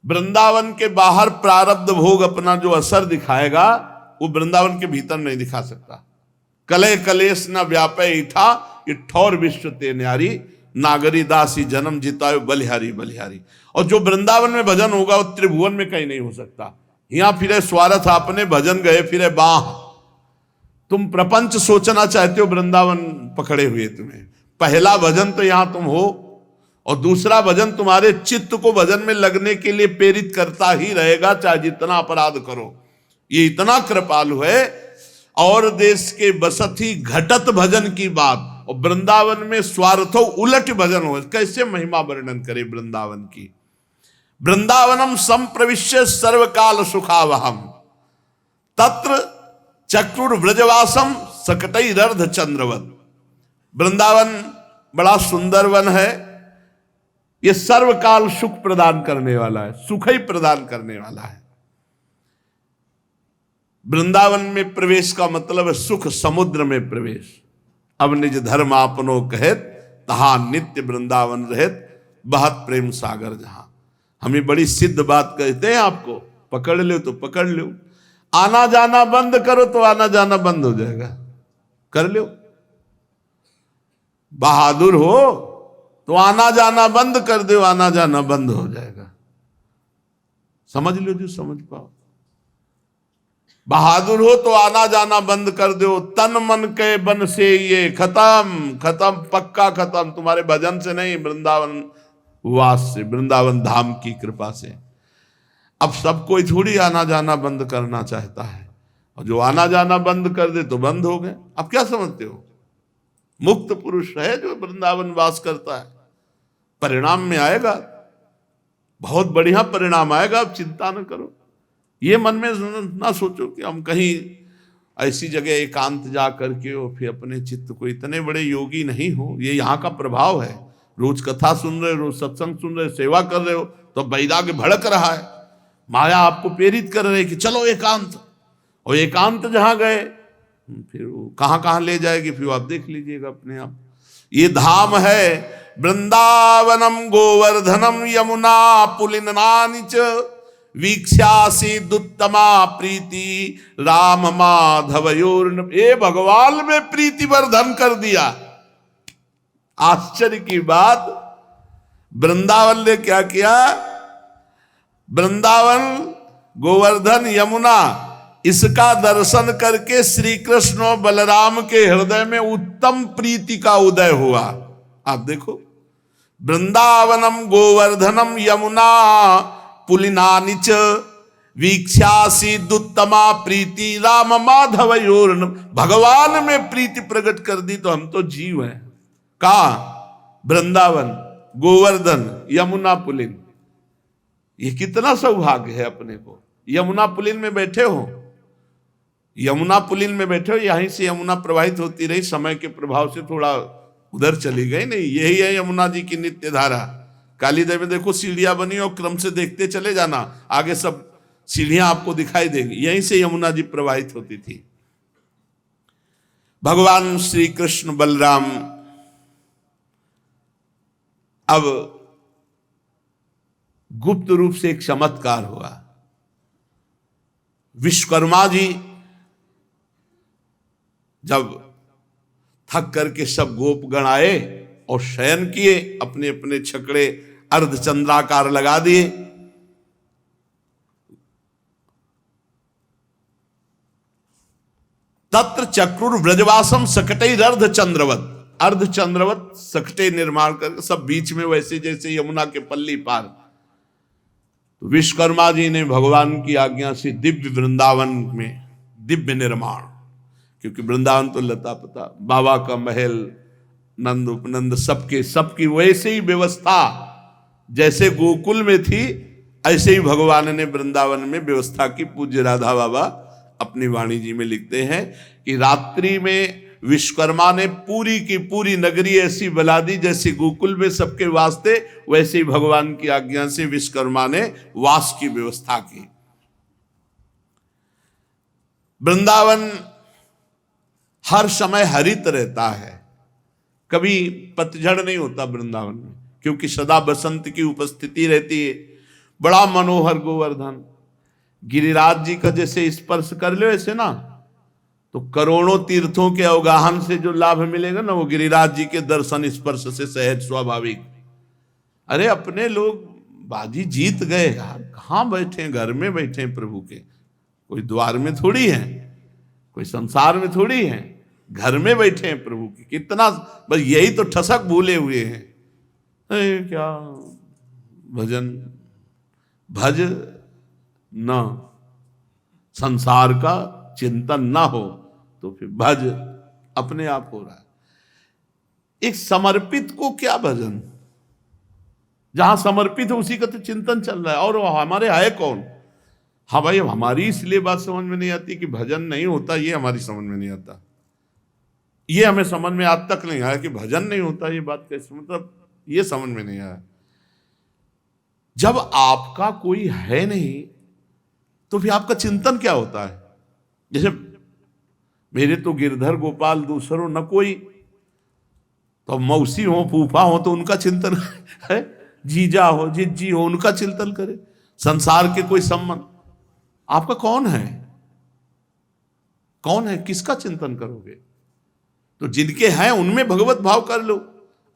Speaker 1: वृंदावन के बाहर प्रारब्ध भोग अपना जो असर दिखाएगा, वो वृंदावन के भीतर नहीं दिखा सकता। कले कलेश न व्यापे इठा, ये ठौर विश्व ते न्यारी, नागरी दासी जन्म जितायो बलिहारी बलिहारी। और जो वृंदावन में भजन होगा वो त्रिभुवन में कहीं नहीं हो सकता। यहां फिरे स्वार्थ आपने, भजन गए फिरे बाह। तुम प्रपंच सोचना चाहते हो, वृंदावन पकड़े हुए तुम्हें। पहला भजन तो यहां तुम हो, और दूसरा भजन तुम्हारे चित्त को भजन में लगने के लिए प्रेरित करता ही रहेगा, चाहे जितना अपराध करो। ये इतना कृपालु है। और देश के बसती घटत भजन की बात, और वृंदावन में स्वार्थो उलट भजन हो, कैसे महिमा वर्णन करे वृंदावन की। वृंदावनम संप्रविश्य सर्वकाल सुखावहम, तत्र चक्रुर व्रजवासम सकटई रर्ध चंद्रवत। वृंदावन बड़ा सुंदर वन है, ये सर्वकाल सुख प्रदान करने वाला है, सुख ही प्रदान करने वाला है। वृंदावन में प्रवेश का मतलब है सुख समुद्र में प्रवेश। अब निज धर्म आपनो कहत, तहां नित्य वृंदावन रहत, बहत प्रेम सागर जहां। हमें बड़ी सिद्ध बात कहते हैं आपको, पकड़ लो तो पकड़ लो। आना जाना बंद करो तो आना जाना बंद हो जाएगा, कर लो। बहादुर हो तो आना जाना बंद कर दो, आना जाना बंद हो जाएगा। समझ लो जो समझ पाओ। बहादुर हो तो आना जाना बंद कर दो। तन मन के बन से ये खत्म खत्म, पक्का खत्म। तुम्हारे भजन से नहीं, वृंदावन वास से, वृंदावन धाम की कृपा से। अब सब कोई थोड़ी आना जाना बंद करना चाहता है, और जो आना जाना बंद कर दे तो बंद हो गए। अब क्या समझते हो? मुक्त पुरुष है जो वृंदावन वास करता है, परिणाम में आएगा, बहुत बढ़िया परिणाम आएगा। अब चिंता न करो, ये मन में ना सोचो कि हम कहीं ऐसी जगह एकांत जा करके हो, फिर अपने चित्त को, इतने बड़े योगी नहीं हो। ये यहाँ का प्रभाव है। रोज कथा सुन रहे हो, रोज सत्संग सुन रहे हो, सेवा कर रहे हो, तो वैराग्य भड़क रहा है। माया आपको प्रेरित कर रही है कि चलो एकांत। और एकांत जहां गए फिर वो कहाँ कहाँ ले जाएगी, फिर आप देख लीजिएगा अपने आप। ये धाम है वृंदावनम गोवर्धनम यमुना पुलिनानि च वीक्ष्यासि दुत्तमा प्रीति राम माधवयोर। ये भगवान में प्रीति वर्धन कर दिया। आश्चर्य की बात, वृंदावन ने क्या किया? वृंदावन गोवर्धन यमुना इसका दर्शन करके श्री कृष्ण और बलराम के हृदय में उत्तम प्रीति का उदय हुआ। आप देखो, वृंदावनम गोवर्धनम यमुना पुलिनानि च वीक्ष्यासि दुत्तमा प्रीति राम माधवयोर। भगवान में प्रीति प्रकट कर दी तो हम तो जीव हैं। कहा? वृंदावन, गोवर्धन, यमुना पुलिन। ये कितना सौभाग्य है अपने को। यमुना पुलिन में बैठे हो, यमुना पुलिन में बैठे हो, यहीं से यमुना प्रवाहित होती रही, समय के प्रभाव से थोड़ा उधर चली गई। नहीं, यही है यमुना जी की नित्य धारा। कालीदेव में देखो सीढ़ियां बनी और क्रम से देखते चले जाना, आगे सब सीढ़ियां आपको दिखाई देंगी। यहीं से यमुना जी प्रवाहित होती थी। भगवान श्री कृष्ण बलराम अब गुप्त रूप से एक चमत्कार हुआ। विश्वकर्मा जी जब थक करके सब गोपगण आए और शयन किए, अपने अपने छकड़े अर्धचंद्राकार लगा दिए, तत्र चक्रुर व्रजवासम सकटे अर्धचंद्रवत। अर्धचंद्रवत सकटे निर्माण करके सब बीच में, वैसे जैसे यमुना के पल्ली पार। तो विश्वकर्मा जी ने भगवान की आज्ञा से दिव्य वृंदावन में दिव्य निर्माण, क्योंकि वृंदावन तो लता पता, बाबा का महल, नंद उपनंद सबकी वैसे ही व्यवस्था जैसे गोकुल में थी, ऐसे ही भगवान ने वृंदावन में व्यवस्था की। पूज्य राधा बाबा अपनी वाणी जी में लिखते हैं कि रात्रि में विश्वकर्मा ने पूरी की पूरी नगरी ऐसी बना दी जैसे गोकुल में सबके वास्ते, वैसे ही भगवान की आज्ञा से विश्वकर्मा ने वास की व्यवस्था की। वृंदावन हर समय हरित रहता है, कभी पतझड़ नहीं होता वृंदावन में, क्योंकि सदा बसंत की उपस्थिति रहती है। बड़ा मनोहर गोवर्धन, गिरिराज जी का जैसे स्पर्श कर लो ऐसे ना, तो करोड़ों तीर्थों के अवगाहन से जो लाभ मिलेगा ना, वो गिरिराज जी के दर्शन स्पर्श से सहज स्वाभाविक। अरे अपने लोग बाजी जीत गए यार, कहाँ बैठे हैं? घर में बैठे हैं प्रभु के, कोई द्वार में थोड़ी है, कोई संसार में थोड़ी है, घर में बैठे हैं प्रभु की। कितना बस यही तो ठसक भूले हुए हैं। क्या भजन भज न, संसार का चिंतन ना हो तो फिर भज अपने आप हो रहा है। एक समर्पित को क्या भजन? जहां समर्पित है उसी का तो चिंतन चल रहा है। और हमारे है कौन? हाँ भाई, हमारी इसलिए बात समझ में नहीं आती कि भजन नहीं होता, ये हमारी समझ में नहीं आता। ये हमें समझ में आज तक नहीं आया कि भजन नहीं होता। ये बात कैसे, मतलब ये समझ में नहीं आया। जब आपका कोई है नहीं तो फिर आपका चिंतन क्या होता है? जैसे मेरे तो गिरधर गोपाल दूसरों न कोई, तो मौसी हो फूफा हो तो उनका चिंतन है, जीजा हो जिज्जी हो उनका चिंतन करे, संसार के कोई संबंध। आपका कौन है? कौन है? किसका चिंतन करोगे? तो जिनके हैं उनमें भगवत भाव कर लो,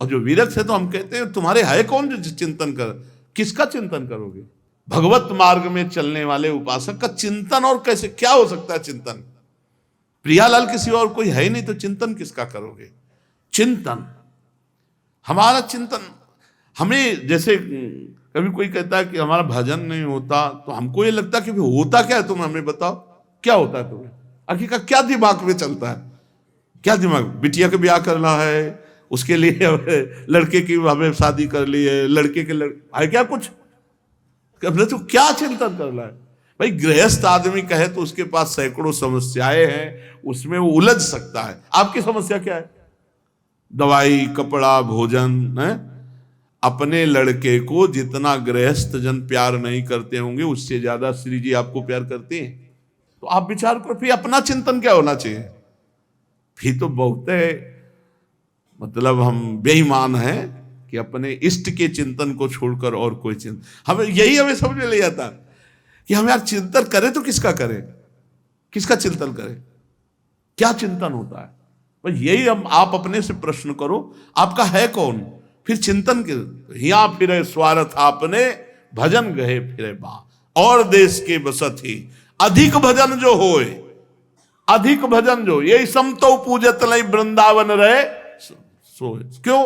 Speaker 1: और जो विरक्त है तो हम कहते हैं तुम्हारे है कौन जो चिंतन कर? किसका चिंतन करोगे? भगवत मार्ग में चलने वाले उपासक का चिंतन। और कैसे, क्या हो सकता है चिंतन? प्रियालाल के सिवा और कोई है ही नहीं, तो चिंतन किसका करोगे? चिंतन, हमारा चिंतन। हमें जैसे कभी कोई कहता है कि हमारा भजन नहीं होता, तो हमको ये लगता है कि होता क्या है, तुम हमें बताओ क्या होता है तुम्हें? आखिर क्या दिमाग में चलता है? क्या दिमाग? बिटिया का ब्याह करना है, उसके लिए लड़के की हमें शादी कर ली है, लड़के के है क्या कुछ? तो क्या चिंतन करना है भाई? गृहस्थ आदमी कहे तो उसके पास सैकड़ों समस्याएं हैं, उसमें वो उलझ सकता है। आपकी समस्या क्या है? दवाई, कपड़ा, भोजन है। अपने लड़के को जितना गृहस्थ जन प्यार नहीं करते होंगे, उससे ज्यादा श्री जी आपको प्यार करते हैं। तो आप विचार करो फिर अपना चिंतन क्या होना चाहिए? फिर तो बहुत मतलब हम बेईमान हैं कि अपने इष्ट के चिंतन को छोड़कर और कोई चिंतन, हमें समझ में नहीं आता कि हम यार चिंतन करें तो किसका करें, किसका चिंतन करें, क्या चिंतन होता है। बस यही हम आप अपने से प्रश्न करो, आपका है कौन, फिर चिंतन के हिया फिरे स्वार्थ आपने भजन गए फिरे बा, और देश के बसत ही अधिक भजन जो होए, अधिक भजन जो यही समतो पूजत लई वृंदावन रहे सोए। क्यों?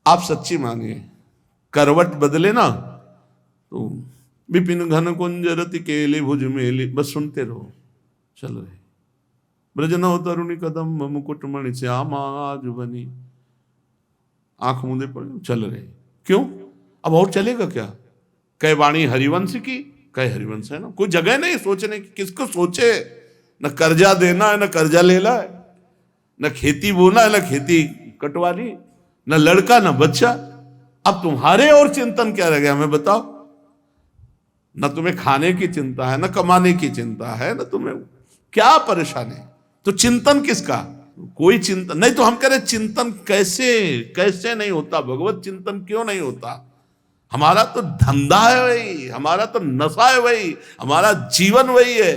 Speaker 1: आप सच्ची मानिए, करवट बदले ना तो विपिन घन कुंज रति केले भुज मेली, बस सुनते रहो, चल रहे ब्रजनो तरुणी कदम मुकुटमणि श्यामा आज बनी, आंख मूंदे पड़े चल रहे। क्यों? अब और चलेगा क्या? कई वाणी हरिवंश की, कई हरिवंश है ना, कोई जगह नहीं सोचने की, किसको सोचे, न कर्जा देना है न कर्जा लेना है, न खेती बोना है न खेती कटवानी, न लड़का न बच्चा। अब तुम्हारे और चिंतन क्या रह गया हमें बताओ? न तुम्हें खाने की चिंता है, न कमाने की चिंता है, न तुम्हें क्या परेशानी, तो चिंतन किसका? कोई चिंतन नहीं। तो हम कह रहे चिंतन कैसे कैसे नहीं होता, भगवत चिंतन क्यों नहीं होता? हमारा तो धंधा है वही, हमारा तो नशा है वही, हमारा जीवन वही है।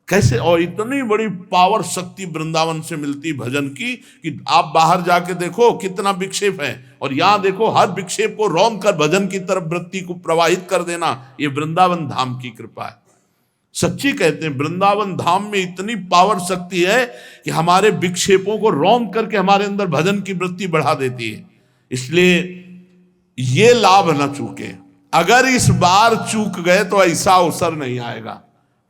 Speaker 1: कैसे? और इतनी बड़ी पावर शक्ति वृंदावन से मिलती भजन की कि आप बाहर जाके देखो कितना विक्षेप है, और यहां देखो हर विक्षेप को रौंद कर भजन की तरफ वृत्ति को प्रवाहित कर देना, ये वृंदावन धाम की कृपा है। सच्ची कहते हैं वृंदावन धाम में इतनी पावर शक्ति है कि हमारे विक्षेपों को रौंद करके हमारे अंदर भजन की वृत्ति बढ़ा देती है। इसलिए ये लाभ न चूके, अगर इस बार चूक गए तो ऐसा अवसर नहीं आएगा,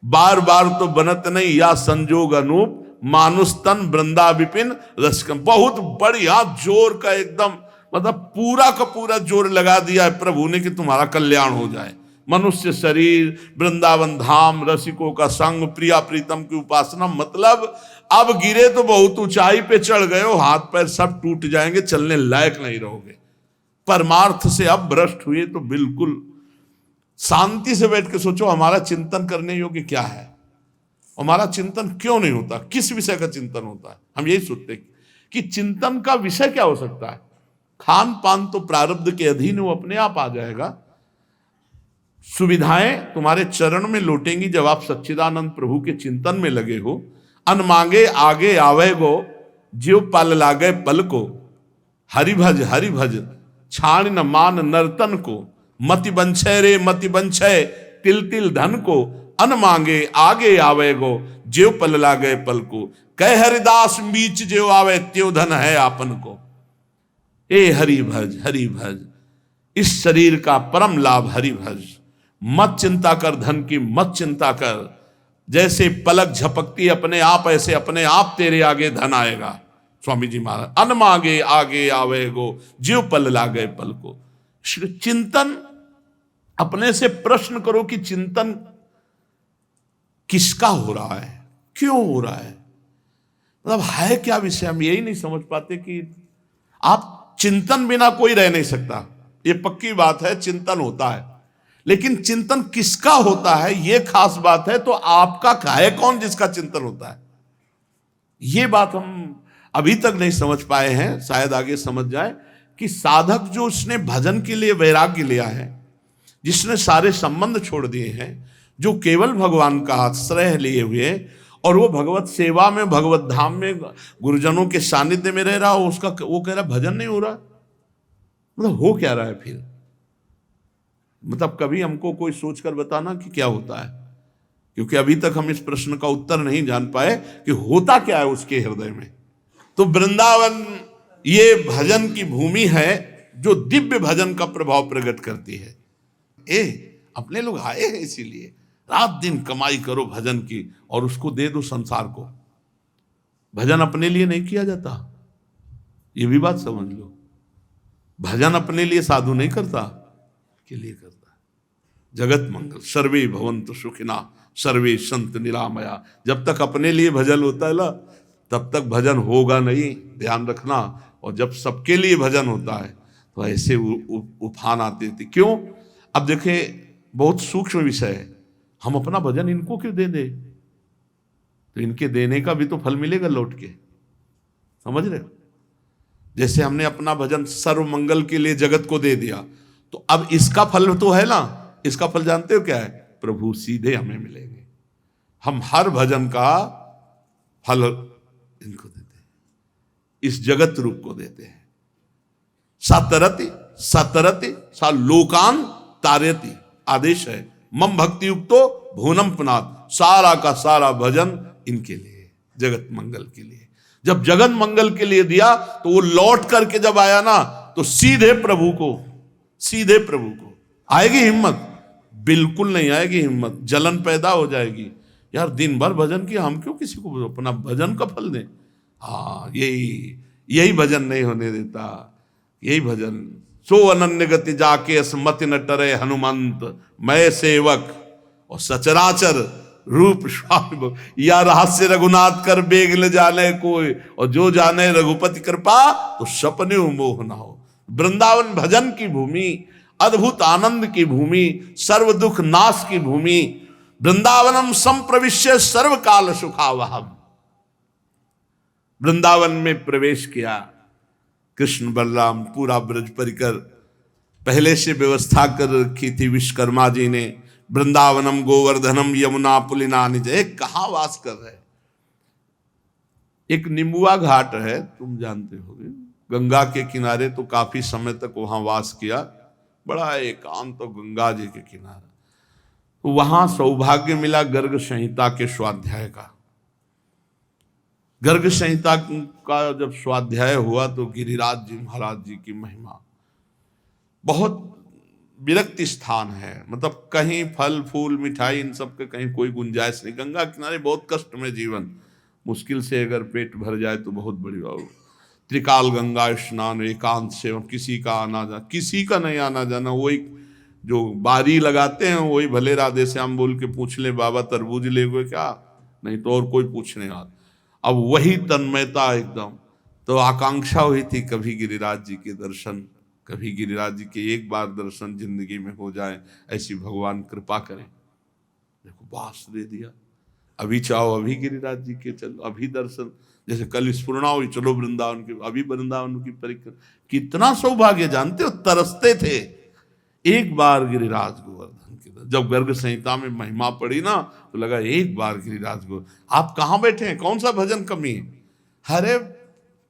Speaker 1: बार बार तो बनत नहीं, या संजोग अनूप मानुष तन वृंदा विपिन रसकम। बहुत बढ़िया जोर का एकदम मतलब पूरा का पूरा जोर लगा दिया है प्रभु ने कि तुम्हारा कल्याण हो जाए। मनुष्य शरीर, वृंदावन धाम, रसिकों का संग, प्रिया प्रीतम की उपासना, मतलब अब गिरे तो बहुत ऊंचाई पे चढ़ गए हो, हाथ पैर सब टूट जाएंगे, चलने लायक नहीं रहोगे। परमार्थ से अब भ्रष्ट हुए तो बिल्कुल शांति से बैठ के सोचो हमारा चिंतन करने योग्य क्या है, हमारा चिंतन क्यों नहीं होता, किस विषय का चिंतन होता है। हम यही सोचते कि चिंतन का विषय क्या हो सकता है। खान पान तो प्रारब्ध के अधीन वो अपने आप आ जाएगा, सुविधाएं तुम्हारे चरण में लौटेंगी जब आप सच्चिदानंद प्रभु के चिंतन में लगे हो। अन मांगे आगे आवे गो, ज्यो पल लागे पल को, हरि भज छाण न मान नर्तन को, मति बंछय रे मति बंछय तिल तिल धन को, अन मांगे आगे आवे गो, ज्यो पल लागे पल को, कह हरिदास बीच ज्यो आवे त्यो धन है आपन को। ए हरि भज, इस शरीर का परम लाभ हरि भज, मत चिंता कर धन की, मत चिंता कर, जैसे पलक झपकती अपने आप ऐसे अपने आप तेरे आगे धन आएगा। स्वामी जी महाराज, अन मांगे आगे आवे गो, ज्यो पल लागे पल को। चिंतन, अपने से प्रश्न करो कि चिंतन किसका हो रहा है, क्यों हो रहा है, मतलब है क्या विषय। हम यही नहीं समझ पाते कि आप चिंतन बिना कोई रह नहीं सकता, ये पक्की बात है, चिंतन होता है, लेकिन चिंतन किसका होता है ये खास बात है। तो आपका है कौन जिसका चिंतन होता है, ये बात हम अभी तक नहीं समझ पाए हैं, शायद आगे समझ जाए कि साधक जो उसने भजन के लिए वैराग्य लिया है, जिसने सारे संबंध छोड़ दिए हैं, जो केवल भगवान का आश्रय लिए हुए और वो भगवत सेवा में, भगवत धाम में, गुरुजनों के सानिध्य में रह रहा हो, उसका वो कह रहा भजन नहीं हो रहा, मतलब हो क्या रहा है फिर। मतलब कभी हमको कोई सोचकर बताना कि क्या होता है, क्योंकि अभी तक हम इस प्रश्न का उत्तर नहीं जान पाए कि होता क्या है उसके हृदय में। तो वृंदावन ये भजन की भूमि है जो दिव्य भजन का प्रभाव प्रकट करती है। अपने लोग आए हैं इसीलिए, रात दिन कमाई करो भजन की और उसको दे दो संसार को। भजन अपने लिए नहीं किया जाता, ये भी बात समझ लो। भजन अपने लिए साधु नहीं करता, के लिए करता है। जगत मंगल, सर्वे भवन्तु सुखिना सर्वे संत निरामया। जब तक अपने लिए भजन होता है ना, तब तक भजन होगा नहीं, ध्यान रखना। और जब सबके लिए भजन होता है तो ऐसे उफान आते थे। क्यों? अब देखे, बहुत सूक्ष्म विषय है, हम अपना भजन इनको क्यों दे दे, तो इनके देने का भी तो फल मिलेगा लौट के। समझ रहे हो? जैसे हमने अपना भजन सर्व मंगल के लिए जगत को दे दिया, तो अब इसका फल तो है ना, इसका फल जानते हो क्या है? प्रभु सीधे हमें मिलेंगे। हम हर भजन का फल इनको देते हैं, इस जगत रूप को देते हैं। सतरति सतरति सा लोकान तारयति, आदेश है। मम भक्ति युक्तो भुवनम पुनात, सारा का सारा भजन इनके लिए, जगत मंगल के लिए। जब जगत मंगल के लिए दिया तो वो लौट करके जब आया ना, तो सीधे प्रभु को आएगी हिम्मत? बिल्कुल नहीं आएगी हिम्मत, जलन पैदा हो जाएगी। यार दिन भर भजन किया, हम क्यों किसी को अपना भजन का फल दें? हाँ, यही भजन नहीं होने देता, यही भजन। सो अनन्य गति जाके स्मति न टरे हनुमंत, मैं सेवक और सचराचर रूप स्वामी, या रहस्य रघुनाथ कर बेग ले जाने कोई, और जो जाने रघुपति कृपा तो सपने मोह न हो। वृंदावन भजन की भूमि, अद्भुत आनंद की भूमि, सर्व दुख नाश की भूमि। वृंदावनम संप्रविश्य सर्व काल सुखावहम। वृंदावन में प्रवेश किया कृष्ण बलराम, पूरा ब्रज परिकर पहले से व्यवस्था कर रखी थी विश्वकर्मा जी ने। वृंदावनम गोवर्धनम यमुना पुलिना निज, कहाँ वास कर रहे? एक निम्बुआ घाट है, तुम जानते होगे, गंगा के किनारे। तो काफी समय तक वहां वास किया, बड़ा एकांत तो गंगा जी के किनारे। तो वहां सौभाग्य मिला गर्ग संहिता के स्वाध्याय का। गर्ग संहिता का जब स्वाध्याय हुआ तो गिरिराज जी महाराज जी की महिमा, बहुत विरक्ति स्थान है, मतलब कहीं फल फूल मिठाई इन सब के कहीं कोई गुंजाइश नहीं। गंगा किनारे बहुत कष्ट में जीवन, मुश्किल से अगर पेट भर जाए तो बहुत बड़ी बात। त्रिकाल गंगा स्नान, एकांत सेवन, किसी का आना जाना, किसी का नहीं आना जाना। वही जो बारी लगाते हैं वही भले राधे श्याम बोल के पूछ ले, बाबा तरबूज ले गए क्या, नहीं तो और कोई पूछने आता। अब वही तन्मयता एकदम। तो आकांक्षा हुई थी कभी गिरिराज जी के दर्शन, कभी गिरिराज जी के एक बार दर्शन जिंदगी में हो जाए, ऐसी भगवान कृपा करें। देखो बास दे दिया, अभी चाहो अभी गिरिराज जी के चलो, अभी दर्शन। जैसे कल स्फुरणा हुई, चलो वृंदावन के, अभी वृंदावन की परिक्रमा। कितना सौभाग्य, जानते हो, तरसते थे एक बार गिरिराज गोवर्धन की। जब गर्ग संहिता में महिमा पड़ी ना, तो लगा एक बार गिरिराज गोवर्धन। आप कहाँ बैठे हैं, कौन सा भजन कमी है? अरे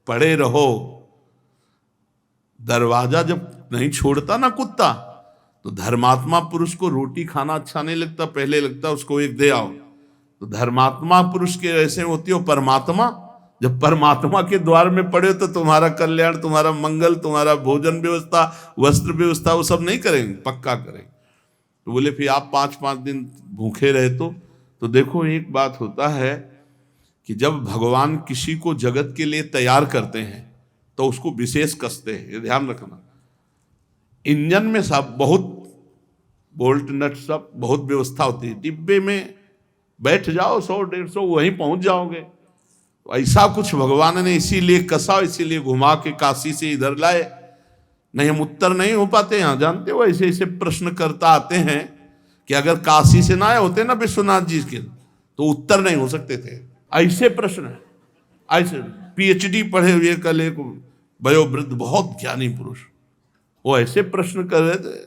Speaker 1: पड़े रहो। दरवाजा जब नहीं छोड़ता ना कुत्ता, तो धर्मात्मा पुरुष को रोटी खाना अच्छा नहीं लगता, पहले लगता उसको एक दे आओ। तो धर्मात्मा पुरुष के ऐसे होती हो परमात्मा, जब परमात्मा के द्वार में पड़े हो तो तुम्हारा कल्याण, तुम्हारा मंगल, तुम्हारा भोजन व्यवस्था, वस्त्र व्यवस्था, वो सब नहीं करेंगे, पक्का करेंगे। तो बोले फिर आप 5-5 दिन भूखे रहे तो देखो एक बात होता है कि जब भगवान किसी को जगत के लिए तैयार करते हैं तो उसको विशेष कसते हैं, ये ध्यान रखना। इंजन में सब बहुत बोल्ट नट सब बहुत व्यवस्था होती है, डिब्बे में बैठ जाओ 100-150 वहीं पहुंच जाओगे। तो ऐसा कुछ भगवान ने इसीलिए कसा, इसीलिए घुमा के काशी से इधर लाए। नहीं हम उत्तर नहीं हो पाते यहाँ, जानते हो, ऐसे ऐसे प्रश्न करता आते हैं कि अगर काशी से ना आए होते ना विश्वनाथ जी के, तो उत्तर नहीं हो सकते थे। ऐसे प्रश्न है, ऐसे PhD पढ़े हुए कल एक वयोवृद्ध बहुत ज्ञानी पुरुष, वो ऐसे प्रश्न कर रहे थे,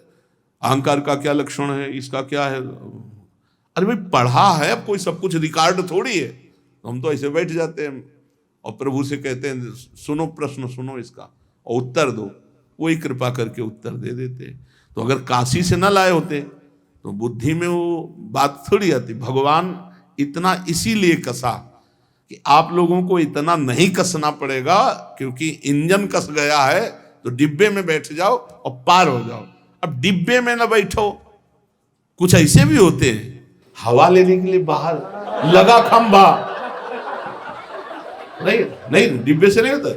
Speaker 1: अहंकार का क्या लक्षण है, इसका क्या है। अरे भाई पढ़ा है, अब कोई सब कुछ रिकॉर्ड थोड़ी है। तो हम तो ऐसे बैठ जाते हैं और प्रभु से कहते हैं सुनो प्रश्न, सुनो इसका और उत्तर दो, वही कृपा करके उत्तर दे देते। तो अगर काशी से ना लाए होते तो बुद्धि में वो बात थोड़ी आती। भगवान इतना इसीलिए कसा कि आप लोगों को इतना नहीं कसना पड़ेगा, क्योंकि इंजन कस गया है तो डिब्बे में बैठ जाओ और पार हो जाओ। अब डिब्बे में ना बैठो, कुछ ऐसे भी होते हैं हवा लेने के लिए बाहर लगा खंभा, नहीं डिब्बे से नहीं होता।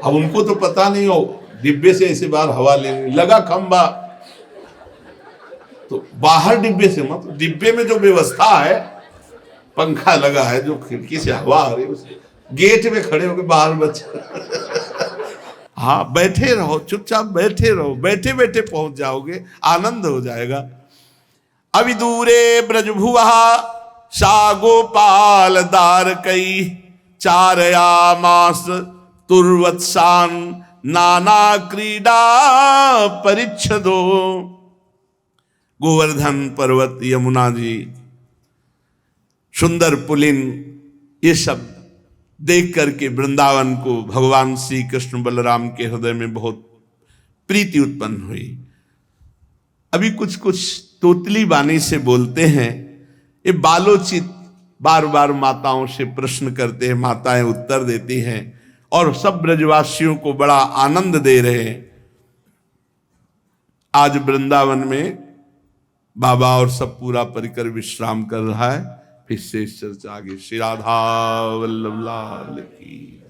Speaker 1: अब उनको तो पता नहीं हो, डिब्बे से ऐसे बाहर हवा लेने लगा खंभा, तो बाहर डिब्बे से मत, डिब्बे में जो व्यवस्था है, पंखा लगा है, जो खिड़की से हवा आ रही है, गेट में खड़े होकर बाहर बच्चे हाँ बैठे रहो, चुपचाप बैठे रहो, बैठे बैठे पहुंच जाओगे, आनंद हो जाएगा। अभी दूरे ब्रजभुआ सा गोपाल दार कई, चारयामास तुर्वत्सान नाना क्रीडा परिच्छदो। गोवर्धन पर्वत, यमुना जी, सुंदर पुलिन, ये सब देख करके वृंदावन को भगवान श्री कृष्ण बलराम के हृदय में बहुत प्रीति उत्पन्न हुई। अभी कुछ कुछ तोतली बानी से बोलते हैं, ये बालोचित बार बार माताओं से प्रश्न करते हैं, माताएं उत्तर देती हैं और सब ब्रजवासियों को बड़ा आनंद दे रहे हैं। आज वृंदावन में बाबा और सब पूरा परिकर विश्राम कर रहा है। फिर से चर्चा आगे। श्री राधा वल्लभ लाल की।